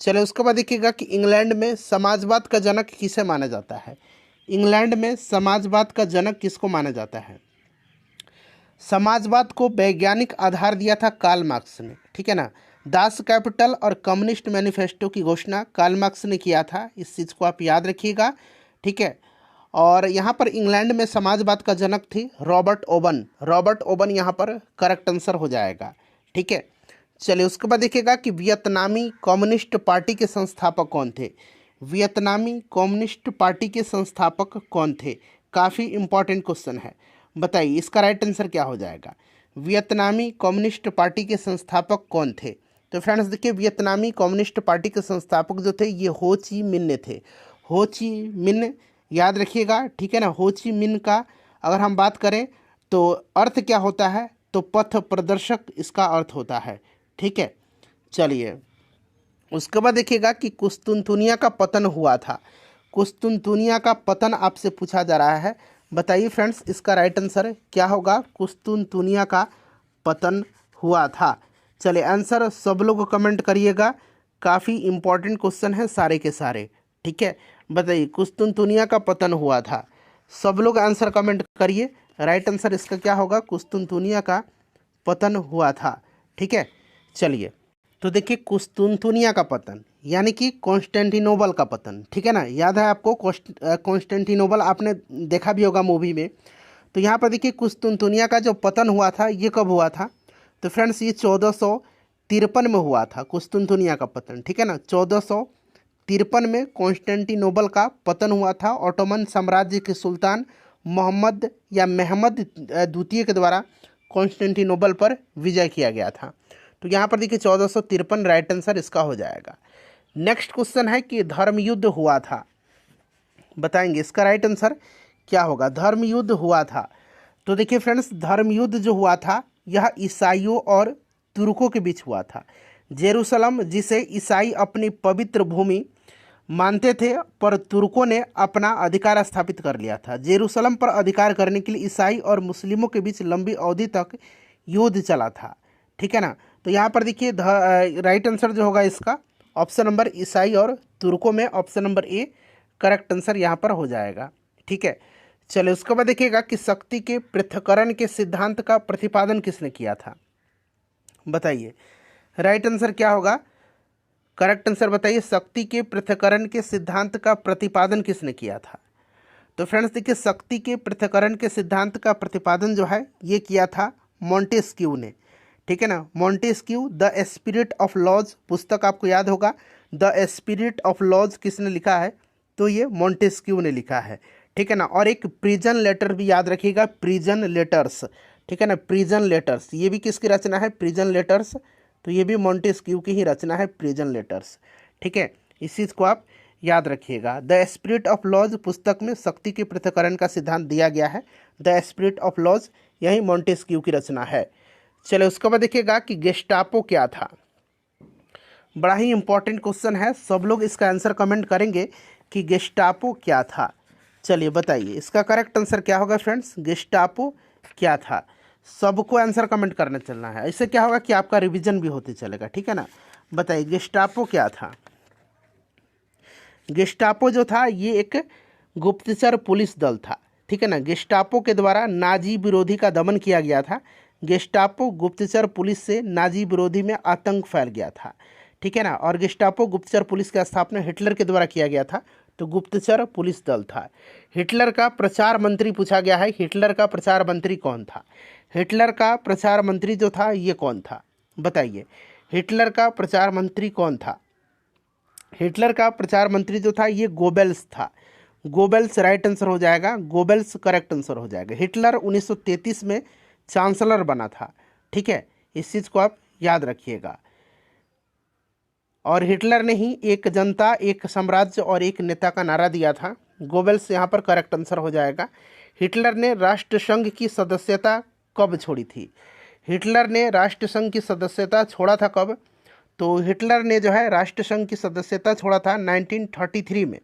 चलिए उसके बाद देखिएगा कि इंग्लैंड में समाजवाद का जनक किसे माना जाता है? इंग्लैंड में समाजवाद का जनक किसको माना जाता है? समाजवाद को वैज्ञानिक आधार दिया था कार्ल मार्क्स ने, ठीक है ना। दास कैपिटल और कम्युनिस्ट मैनिफेस्टो की घोषणा कार्ल मार्क्स ने किया था, इस चीज़ को आप याद रखिएगा, ठीक है। और यहाँ पर इंग्लैंड में समाजवाद का जनक थी रॉबर्ट ओवन यहाँ पर करेक्ट आंसर हो जाएगा, ठीक है। चलिए उसके बाद देखिएगा कि वियतनामी कम्युनिस्ट पार्टी के संस्थापक कौन थे? वियतनामी कम्युनिस्ट पार्टी के संस्थापक कौन थे? काफ़ी इंपॉर्टेंट क्वेश्चन है, बताइए इसका राइट आंसर क्या हो जाएगा। वियतनामी कम्युनिस्ट पार्टी के संस्थापक कौन थे? तो फ्रेंड्स देखिए वियतनामी कम्युनिस्ट पार्टी के संस्थापक जो थे ये हो ची मिन्ह थे। हो ची मिन्ह याद रखिएगा, ठीक है ना। हो ची मिन्ह का अगर हम बात करें तो अर्थ क्या होता है? तो पथ प्रदर्शक इसका अर्थ होता है, ठीक है। चलिए उसके बाद देखिएगा कि कुस्तुनतुनिया का पतन हुआ था। कुस्तुनतुनिया का पतन आपसे पूछा जा रहा है, बताइए फ्रेंड्स इसका राइट आंसर क्या होगा। कुस्तुनतुनिया का पतन हुआ था। चलिए आंसर सब लोग कमेंट करिएगा, काफ़ी इंपॉर्टेंट क्वेश्चन है सारे के सारे, ठीक है। बताइए कुस्तुनतुनिया का पतन हुआ था, सब लोग आंसर कमेंट करिए। राइट आंसर इसका क्या होगा? कुस्तुनतुनिया का पतन हुआ था, ठीक है। चलिए तो देखिए कुस्तुनतुनिया का पतन यानी कि कॉन्स्टेंटिनोपल का पतन, ठीक है ना। याद है आपको कॉन्स्टेंटिनोपल आपने देखा भी होगा मूवी में। तो यहाँ पर देखिए कुस्तुनतुनिया का जो पतन हुआ था ये कब हुआ था? तो फ्रेंड्स ये 1453 में हुआ था कुस्तुनतुनिया का पतन, ठीक है ना। 1453 में कॉन्स्टेंटिनोपल का पतन हुआ था। ऑटोमन साम्राज्य के सुल्तान मोहम्मद या महमद द्वितीय के द्वारा कॉन्स्टेंटिनोपल पर विजय किया गया था। तो यहाँ पर देखिए 1453 राइट आंसर इसका हो जाएगा। नेक्स्ट क्वेश्चन है कि धर्म युद्ध हुआ था, बताएंगे इसका राइट आंसर क्या होगा। धर्म युद्ध हुआ था, तो देखिए फ्रेंड्स धर्म युद्ध जो हुआ था यह ईसाइयों और तुर्कों के बीच हुआ था। जेरूसलम जिसे ईसाई अपनी पवित्र भूमि मानते थे पर तुर्कों ने अपना अधिकार स्थापित कर लिया था। जेरूसलम पर अधिकार करने के लिए ईसाई और मुस्लिमों के बीच लंबी अवधि तक युद्ध चला था, ठीक है ना। तो यहाँ पर देखिए राइट आंसर जो होगा इसका ऑप्शन नंबर ईसाई और तुर्कों में option number A correct answer यहाँ पर हो जाएगा, ठीक है। चलिए उसके बाद देखिएगा कि शक्ति के पृथक्करण के सिद्धांत का प्रतिपादन किसने किया था? बताइए राइट आंसर क्या होगा, करेक्ट आंसर बताइए। शक्ति के पृथक्करण के सिद्धांत का प्रतिपादन किसने किया था? तो फ्रेंड्स देखिए शक्ति के पृथक्करण के सिद्धांत का प्रतिपादन जो है ये किया था मॉन्टेस्क्यू ने, ठीक है ना। Montesquieu the spirit of laws पुस्तक आपको याद होगा। द स्पिरिट ऑफ लॉज किसने लिखा है? तो ये मॉन्टेस्क्यू ने लिखा है, ठीक है ना। और एक प्रिजन लेटर भी याद रखिएगा, प्रिजन लेटर्स, ठीक है ना। प्रिजन लेटर्स ये भी किसकी रचना है? प्रिजन लेटर्स, तो ये भी मॉन्टेस्क्यू की ही रचना है, प्रिजन लेटर्स, ठीक है। इस चीज़ को आप याद रखिएगा। द स्पिरिट ऑफ लॉज पुस्तक में शक्ति के पृथक्करण का सिद्धांत दिया गया है। द स्पिरिट ऑफ लॉज यही मॉन्टेस्क्यू की रचना है। चलो उसके बाद देखिएगा कि गेस्टापो क्या था। बड़ा ही इंपॉर्टेंट क्वेश्चन है, सब लोग इसका आंसर कमेंट करेंगे कि गेस्टापो क्या था। चलिए बताइए इसका करेक्ट आंसर क्या होगा फ्रेंड्स, गेस्टापो क्या था। सबको आंसर कमेंट करने चलना है, इससे क्या होगा कि आपका रिवीजन भी होते चलेगा, ठीक है ना। बताइए गेस्टापो क्या था। गेस्टापो जो था ये एक गुप्तचर पुलिस दल था, ठीक है ना। गेस्टापो के द्वारा नाजी विरोधी का दमन किया गया था। गेस्टापो गुप्तचर पुलिस से नाजी विरोधी में आतंक फैल गया था, ठीक है ना। और गेस्टापो गुप्तचर पुलिस की स्थापना हिटलर के द्वारा किया गया था, तो गुप्तचर पुलिस दल था। हिटलर का प्रचार मंत्री पूछा गया है, हिटलर का प्रचार मंत्री कौन था। हिटलर का प्रचार मंत्री जो था ये कौन था, बताइए हिटलर का प्रचार मंत्री कौन था। हिटलर का प्रचार मंत्री जो था ये गोबेल्स था। गोबेल्स राइट आंसर हो जाएगा, गोबेल्स करेक्ट आंसर हो जाएगा। हिटलर 1933 में चांसलर बना था, ठीक है, इस चीज़ को आप याद रखिएगा। और हिटलर ने ही एक जनता, एक साम्राज्य और एक नेता का नारा दिया था। गोबेल्स यहाँ पर करेक्ट आंसर हो जाएगा। हिटलर ने राष्ट्रसंघ की सदस्यता कब छोड़ी थी। हिटलर ने राष्ट्रसंघ की सदस्यता छोड़ा था कब, तो हिटलर ने जो है राष्ट्रसंघ की सदस्यता छोड़ा था 1933 में,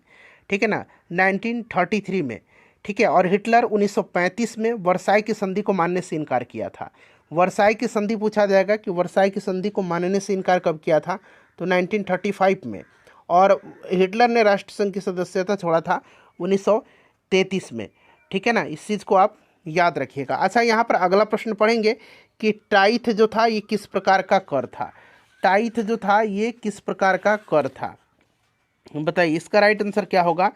ठीक है ना, 1933 में, ठीक है। और हिटलर 1935 में वर्साई की संधि को मानने से इनकार किया था। वर्साई की संधि पूछा जाएगा कि वर्साई की संधि को मानने से इनकार कब किया था, तो 1935 में। और हिटलर ने राष्ट्रसंघ की सदस्यता छोड़ा था 1933 में, ठीक है ना, इस चीज़ को आप याद रखिएगा। अच्छा यहाँ पर अगला प्रश्न पढ़ेंगे कि टाइथ जो था ये किस प्रकार का कर था। टाइथ जो था ये किस प्रकार का कर था, बताइए इसका राइट आंसर क्या होगा।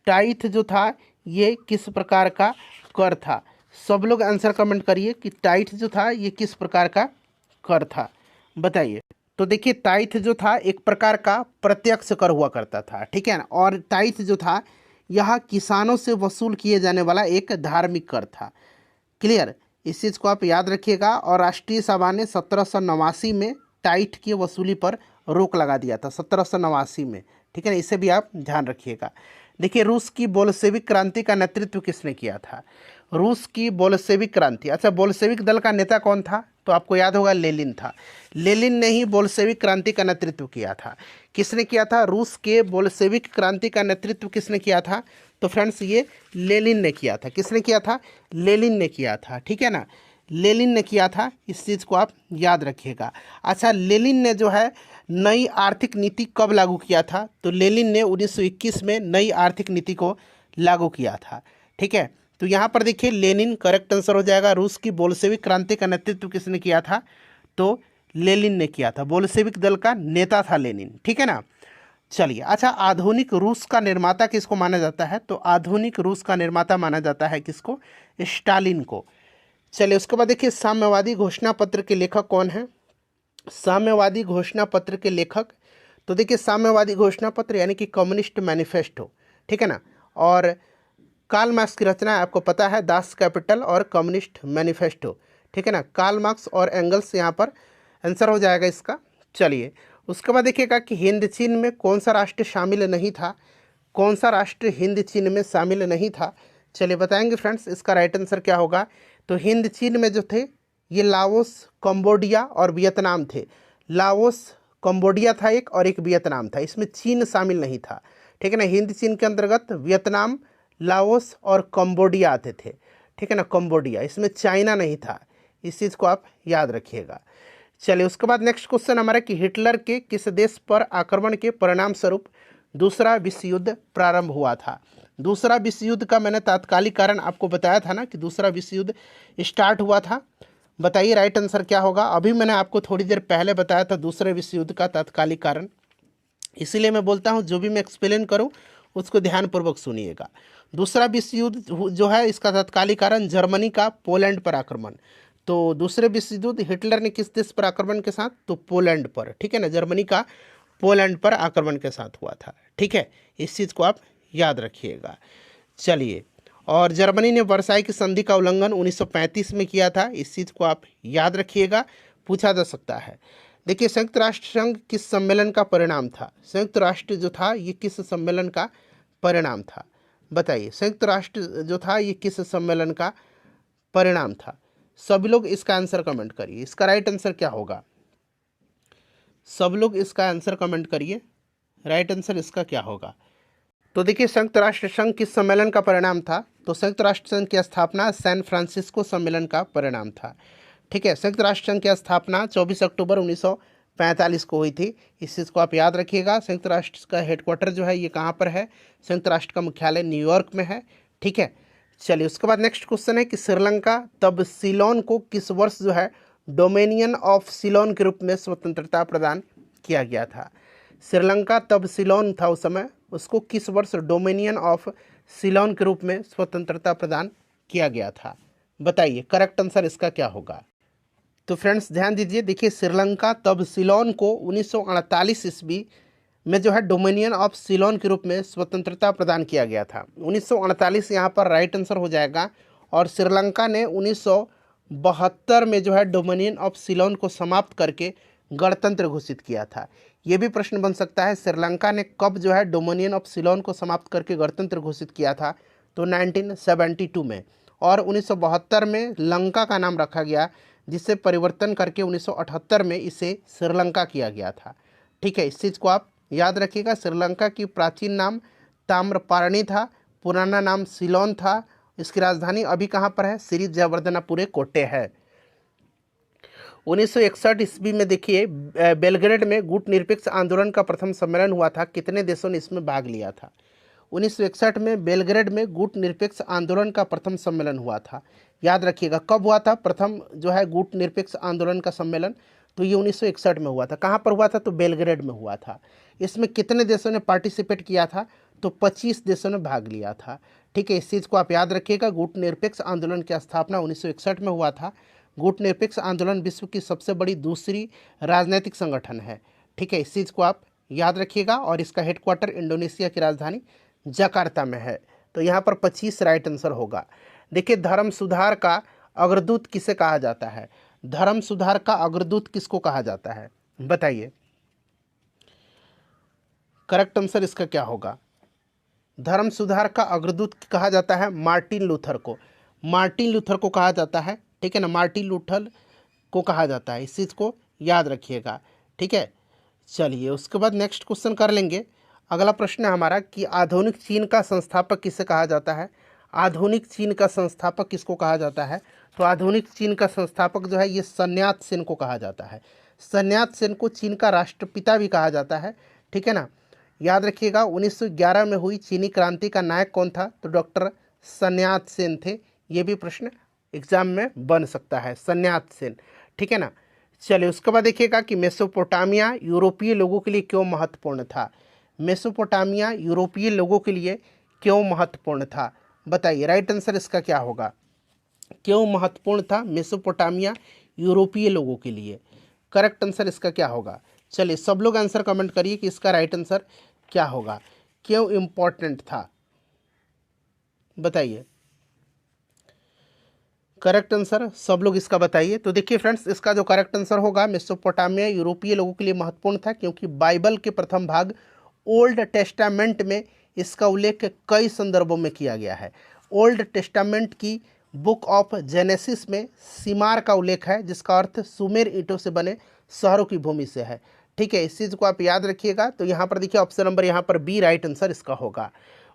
टाइथ जो था ये किस प्रकार का कर था। सब लोग आंसर कमेंट करिए कि टाइथ जो था ये किस प्रकार का कर था, बताइए। तो देखिए टाइथ जो था एक प्रकार का प्रत्यक्ष कर हुआ करता था, ठीक है ना। और टाइथ जो था यह किसानों से वसूल किए जाने वाला एक धार्मिक कर था, क्लियर, इस चीज़ को आप याद रखिएगा। और राष्ट्रीय सभा ने 1789 में टाइथ की वसूली पर रोक लगा दिया था, 1789 में, ठीक है ना, इसे भी आप ध्यान रखिएगा। देखिए रूस की बोल्शेविक क्रांति का नेतृत्व किसने किया था। रूस की बोल्शेविक क्रांति, अच्छा बोल्शेविक दल का नेता कौन था, तो आपको याद होगा लेनिन था। लेनिन ने ही बोल्शेविक क्रांति का नेतृत्व किया था। किसने किया था, रूस के बोल्शेविक क्रांति का नेतृत्व किसने किया था, तो फ्रेंड्स ये लेनिन ने किया था। किसने किया था, लेनिन ने किया था, ठीक है ना, लेनिन ने किया था, इस चीज़ को आप याद रखिएगा। अच्छा लेनिन ने जो है नई आर्थिक नीति कब लागू किया था, तो लेनिन ने 1921 में नई आर्थिक नीति को लागू किया था, ठीक है। तो यहाँ पर देखिए लेनिन करेक्ट आंसर हो जाएगा। रूस की बोल्शेविक क्रांति का नेतृत्व किसने किया था, तो लेनिन ने किया था। बोल्शेविक दल का नेता था लेनिन, ठीक है ना। चलिए अच्छा आधुनिक रूस का निर्माता किसको माना जाता है, तो आधुनिक रूस का निर्माता माना जाता है किसको, स्टालिन को। चलिए उसके बाद देखिए साम्यवादी घोषणा पत्र के लेखक कौन है। साम्यवादी घोषणा पत्र के लेखक, तो देखिए साम्यवादी घोषणा पत्र यानी कि कम्युनिस्ट मैनिफेस्टो, ठीक है ना। और कार्ल मार्क्स की रचना है, आपको पता है, दास कैपिटल और कम्युनिस्ट मैनिफेस्टो, ठीक है ना। कार्ल मार्क्स और एंगल्स यहाँ पर आंसर हो जाएगा इसका। चलिए उसके बाद देखिएगा कि हिंद चीन में कौन सा राष्ट्र शामिल नहीं था। कौन सा राष्ट्र हिंद चीन में शामिल नहीं था, चलिए बताएंगे फ्रेंड्स इसका राइट आंसर क्या होगा। तो हिंद चीन में जो थे ये लाओस, कंबोडिया और वियतनाम थे। लाओस, कंबोडिया था एक, और एक वियतनाम था, इसमें चीन शामिल नहीं था, ठीक है ना। हिंद चीन के अंतर्गत वियतनाम, लाओस और कंबोडिया आते थे, ठीक है ना, कंबोडिया, इसमें चाइना नहीं था, इस चीज़ को आप याद रखिएगा। चलिए उसके बाद नेक्स्ट क्वेश्चन हमारा कि हिटलर के किस देश पर आक्रमण के परिणाम स्वरूप दूसरा विश्व युद्ध प्रारंभ हुआ था। दूसरा विश्व युद्ध का मैंने तात्कालिक कारण आपको बताया था ना कि दूसरा विश्व युद्ध स्टार्ट हुआ था, बताइए राइट आंसर क्या होगा। अभी मैंने आपको थोड़ी देर पहले बताया था दूसरे विश्व युद्ध का तात्कालिक कारण, इसीलिए मैं बोलता हूँ जो भी मैं एक्सप्लेन करूँ उसको ध्यानपूर्वक सुनिएगा। दूसरा विश्व युद्ध जो है इसका तात्कालिक कारण जर्मनी का पोलैंड पर आक्रमण। तो दूसरे विश्व युद्ध हिटलर ने किस देश पर आक्रमण के साथ, तो पोलैंड पर, ठीक है ना, जर्मनी का पोलैंड पर आक्रमण के साथ हुआ था, ठीक है, इस चीज़ को आप याद रखिएगा। चलिए और जर्मनी ने वर्साई की संधि का उल्लंघन 1935 में किया था, इस चीज़ को आप याद रखिएगा, पूछा जा सकता है। देखिए संयुक्त राष्ट्र संघ किस सम्मेलन का परिणाम था। संयुक्त राष्ट्र जो था ये किस सम्मेलन का परिणाम था, बताइए संयुक्त राष्ट्र जो था ये किस सम्मेलन का परिणाम था। सभी लोग इसका आंसर कमेंट करिए, इसका राइट आंसर क्या होगा। सब लोग इसका आंसर कमेंट करिए, राइट आंसर इसका क्या होगा। तो देखिए, संयुक्त राष्ट्र संघ किस सम्मेलन का परिणाम था? तो संयुक्त राष्ट्र संघ की स्थापना सैन फ्रांसिस्को सम्मेलन का परिणाम था। ठीक है, संयुक्त राष्ट्र संघ की स्थापना 24 अक्टूबर 1945 को हुई थी। इस चीज़ को आप याद रखिएगा। संयुक्त राष्ट्र का हेडक्वार्टर जो है ये कहाँ पर है? संयुक्त राष्ट्र का मुख्यालय न्यूयॉर्क में है। ठीक है, चलिए उसके बाद नेक्स्ट क्वेश्चन है कि श्रीलंका तब सीलोन को किस वर्ष जो है डोमिनियन ऑफ सीलोन के रूप में स्वतंत्रता प्रदान किया गया था? श्रीलंका तब सीलोन था उस समय, उसको किस वर्ष डोमिनियन ऑफ सीलोन के रूप में स्वतंत्रता प्रदान किया गया था? बताइए, करेक्ट आंसर इसका क्या होगा। तो फ्रेंड्स ध्यान दीजिए, देखिए श्रीलंका तब सीलोन को 1948 ईस्वी में जो है डोमिनियन ऑफ सीलोन के रूप में स्वतंत्रता प्रदान किया गया था। 1948 यहाँ पर राइट आंसर हो जाएगा। और श्रीलंका ने 1972 में जो है डोमिनियन ऑफ सीलोन को समाप्त करके गणतंत्र घोषित किया था। ये भी प्रश्न बन सकता है, श्रीलंका ने कब जो है डोमिनियन ऑफ सीलोन को समाप्त करके गणतंत्र घोषित किया था? तो 1972 में। और 1972 में लंका का नाम रखा गया, जिसे परिवर्तन करके 1978 में इसे श्रीलंका किया गया था। ठीक है, इस चीज़ को आप याद रखिएगा। श्रीलंका की प्राचीन नाम ताम्रपारणी था, पुराना नाम सीलोन था। इसकी राजधानी अभी कहाँ पर है? श्री जयवर्धनापुरे कोटे है। 1961 ईस्वी में देखिए बेलग्रेड में गुट निरपेक्ष आंदोलन का प्रथम सम्मेलन हुआ था। कितने देशों ने इसमें भाग लिया था? 1961 में बेलग्रेड में गुट निरपेक्ष आंदोलन का प्रथम सम्मेलन हुआ था। याद रखिएगा, कब हुआ था प्रथम जो है गुट निरपेक्ष आंदोलन का सम्मेलन? तो ये 1961 में हुआ था। कहाँ पर हुआ था? तो बेलग्रेड में हुआ था। इसमें कितने देशों ने पार्टिसिपेट किया था? तो 25 देशों ने भाग लिया था। ठीक है, इस चीज़ को आप याद रखिएगा। गुट निरपेक्ष आंदोलन की स्थापना 1961 में हुआ था। गुट निरपेक्ष आंदोलन विश्व की सबसे बड़ी दूसरी राजनीतिक संगठन है। ठीक है, इस चीज़ को आप याद रखिएगा। और इसका हेडक्वार्टर इंडोनेशिया की राजधानी जकार्ता में है। तो यहाँ पर 25 राइट आंसर होगा। देखिए, धर्म सुधार का अग्रदूत किसे कहा जाता है? धर्म सुधार का अग्रदूत किसको कहा जाता है? बताइए, करेक्ट आंसर इसका क्या होगा। धर्म सुधार का अग्रदूत कहा जाता है मार्टिन लूथर को। मार्टिन लूथर को कहा जाता है। ठीक है ना, मार्टिन लूथर को कहा जाता है। इस चीज़ को याद रखिएगा। ठीक है, चलिए उसके बाद नेक्स्ट क्वेश्चन कर लेंगे। अगला प्रश्न है हमारा कि आधुनिक चीन का संस्थापक किसे कहा जाता है? आधुनिक चीन का संस्थापक किसको कहा जाता है? तो आधुनिक चीन का संस्थापक जो है ये sun यat-sen को कहा जाता है। sun यat-sen को चीन का राष्ट्रपिता भी कहा जाता है। ठीक है ना, याद रखिएगा। 1911 में हुई चीनी क्रांति का नायक कौन था? तो डॉक्टर sun यat-sen थे। ये भी प्रश्न एग्जाम में बन सकता है, sun यat-sen। ठीक है ना, चलिए उसके बाद देखिएगा कि मेसोपोटामिया यूरोपीय लोगों के लिए क्यों महत्वपूर्ण था? मेसोपोटामिया यूरोपीय लोगों के लिए क्यों महत्वपूर्ण था? बताइए, राइट आंसर इसका क्या होगा। क्यों महत्वपूर्ण था मेसोपोटामिया यूरोपीय लोगों के लिए? करेक्ट आंसर इसका क्या होगा। चलिए सब लोग आंसर कमेंट करिए कि इसका राइट आंसर क्या होगा। क्यों इम्पोर्टेंट था? बताइए, करेक्ट आंसर सब लोग इसका बताइए। तो देखिए फ्रेंड्स, इसका जो करेक्ट आंसर होगा, मेसोपोटामिया यूरोपीय लोगों के लिए महत्वपूर्ण था क्योंकि बाइबल के प्रथम भाग ओल्ड टेस्टामेंट में इसका उल्लेख कई संदर्भों में किया गया है। ओल्ड टेस्टामेंट की बुक ऑफ जेनेसिस में सिमार का उल्लेख है, जिसका अर्थ सुमेर ईंटों से बने शहरों की भूमि से है। ठीक है, इस चीज़ को आप याद रखिएगा। तो यहाँ पर देखिए ऑप्शन नंबर यहाँ पर बी राइट आंसर इसका होगा।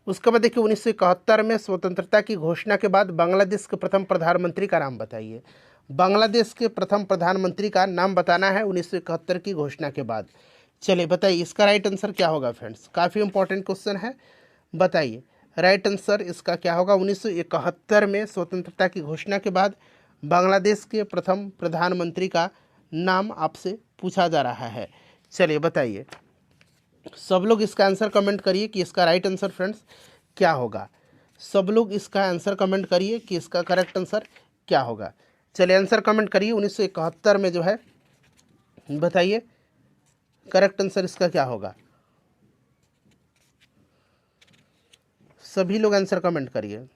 उसके बाद देखिए 1971 में स्वतंत्रता की घोषणा के बाद बांग्लादेश के प्रथम प्रधानमंत्री का नाम बताइए। बांग्लादेश के प्रथम प्रधानमंत्री का नाम बताना है 1971 की घोषणा के बाद। चलिए बताइए, इसका राइट आंसर क्या होगा फ्रेंड्स। काफ़ी इंपॉर्टेंट क्वेश्चन है, बताइए राइट आंसर इसका क्या होगा। 1971 में स्वतंत्रता की घोषणा के बाद बांग्लादेश के प्रथम प्रधानमंत्री का नाम आपसे पूछा जा रहा है। चलिए बताइए, सब लोग इसका आंसर कमेंट करिए कि इसका राइट आंसर फ्रेंड्स क्या होगा। सब लोग इसका आंसर कमेंट करिए कि इसका करेक्ट आंसर क्या होगा। चलिए आंसर कमेंट करिए 1971 में जो है, बताइए करेक्ट आंसर इसका क्या होगा। सभी लोग आंसर कमेंट करिए।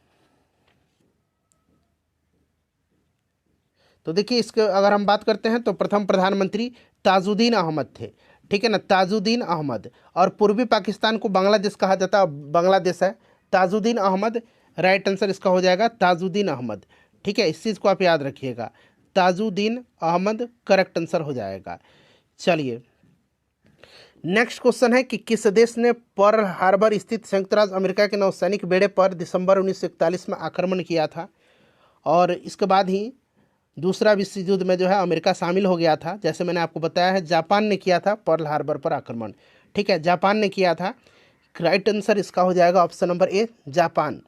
तो देखिए, इसके अगर हम बात करते हैं तो प्रथम प्रधानमंत्री ताजुद्दीन अहमद थे। ठीक है ना, ताजुद्दीन अहमद। और पूर्वी पाकिस्तान को बांग्लादेश कहा जाता, बांग्लादेश है। ताजुद्दीन अहमद राइट आंसर इसका हो जाएगा, ताजुद्दीन अहमद। ठीक है, इस चीज़ को आप याद रखिएगा, ताजुद्दीन अहमद करेक्ट आंसर हो जाएगा। चलिए नेक्स्ट क्वेश्चन है कि किस देश ने पर्ल हार्बर स्थित संयुक्त राज्य अमेरिका के नौसैनिक बेड़े पर दिसंबर 1941 में आक्रमण किया था, और इसके बाद ही दूसरा विश्व युद्ध में जो है अमेरिका शामिल हो गया था। जैसे मैंने आपको बताया है, जापान ने किया था पर्ल हार्बर पर आक्रमण। ठीक है, जापान ने किया था। राइट आंसर इसका हो जाएगा ऑप्शन नंबर ए, जापान।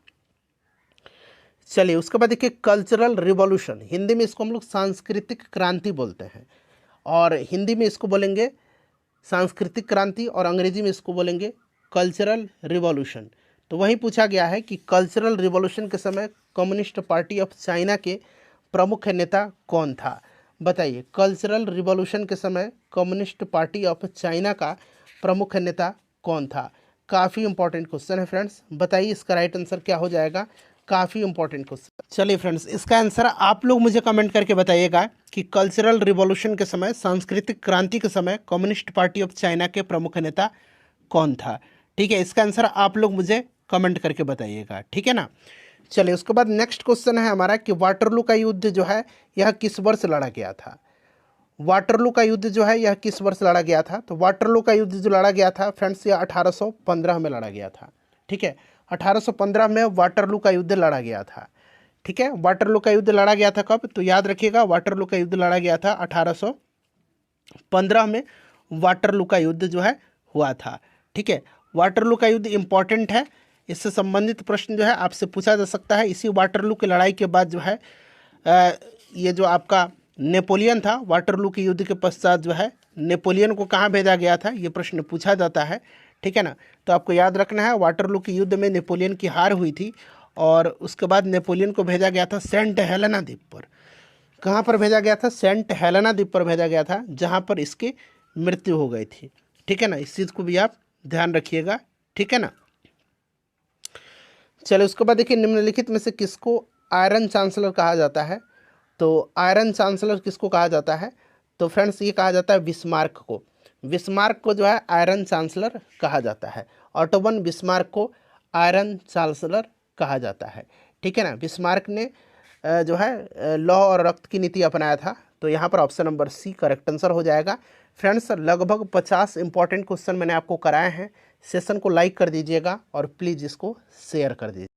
चलिए उसके बाद देखिए कल्चरल रिवॉल्यूशन, हिंदी में इसको हम लोग सांस्कृतिक क्रांति बोलते हैं, और हिंदी में इसको बोलेंगे सांस्कृतिक क्रांति, और अंग्रेजी में इसको बोलेंगे कल्चरल रिवॉल्यूशन। तो वहीं पूछा गया है कि कल्चरल रिवॉल्यूशन के समय कम्युनिस्ट पार्टी ऑफ चाइना के प्रमुख नेता कौन था? बताइए, कल्चरल रिवॉल्यूशन के समय कम्युनिस्ट पार्टी ऑफ चाइना का प्रमुख नेता कौन था? काफ़ी इंपॉर्टेंट क्वेश्चन है फ्रेंड्स, बताइए इसका राइट आंसर क्या हो जाएगा? काफ़ी इंपॉर्टेंट क्वेश्चन। चलिए फ्रेंड्स, इसका आंसर आप लोग मुझे कमेंट करके बताइएगा कि कल्चरल रिवॉल्यूशन के समय, सांस्कृतिक क्रांति के समय कम्युनिस्ट पार्टी ऑफ चाइना के प्रमुख नेता कौन था? ठीक है, इसका आंसर आप लोग मुझे कमेंट करके बताइएगा, ठीक है ना। चलिए उसके बाद नेक्स्ट क्वेश्चन है हमारा कि वाटरलू का युद्ध जो है यह किस वर्ष लड़ा गया था? वाटरलू का युद्ध जो है यह किस वर्ष लड़ा गया था? तो वाटरलू का युद्ध जो लड़ा गया था फ्रेंड्स, यह 1815 में लड़ा गया था। ठीक है, 1815 में वाटरलू का युद्ध लड़ा गया था। ठीक है, वाटरलू का युद्ध लड़ा गया था कब? तो याद रखिएगा, वाटरलू का युद्ध लड़ा गया था 1815 में। वाटरलू का युद्ध जो है हुआ था। ठीक है, वाटरलू का युद्ध इम्पॉर्टेंट है, इससे संबंधित प्रश्न जो है आपसे पूछा जा सकता है। इसी वाटरलू की लड़ाई के बाद जो है ये जो आपका नेपोलियन था, वाटरलू के युद्ध के पश्चात जो है नेपोलियन को कहाँ भेजा गया था, ये प्रश्न पूछा जाता है। ठीक है ना, तो आपको याद रखना है वाटरलू के युद्ध में नेपोलियन की हार हुई थी, और उसके बाद नेपोलियन को भेजा गया था सेंट हेलेना द्वीप पर। कहाँ पर भेजा गया था? सेंट हेलेना द्वीप पर भेजा गया था, जहाँ पर इसकी मृत्यु हो गई थी। ठीक है ना, इस चीज़ को भी आप ध्यान रखिएगा, ठीक है ना। चलिए उसके बाद देखिए, निम्नलिखित में से किसको आयरन चांसलर कहा जाता है? तो आयरन चांसलर किसको कहा जाता है? तो फ्रेंड्स ये कहा जाता है बिस्मार्क को। बिस्मार्क को जो है आयरन चांसलर कहा जाता है। ऑटो वन बिस्मार्क को आयरन चांसलर कहा जाता है। ठीक है ना, बिस्मार्क ने जो है लौह और रक्त की नीति अपनाया था। तो यहाँ पर option number C correct answer हो जाएगा। फ्रेंड्स लगभग 50 इंपॉर्टेंट क्वेश्चन मैंने आपको कराए हैं। सेशन को लाइक कर दीजिएगा और प्लीज़ इसको शेयर कर दीजिए।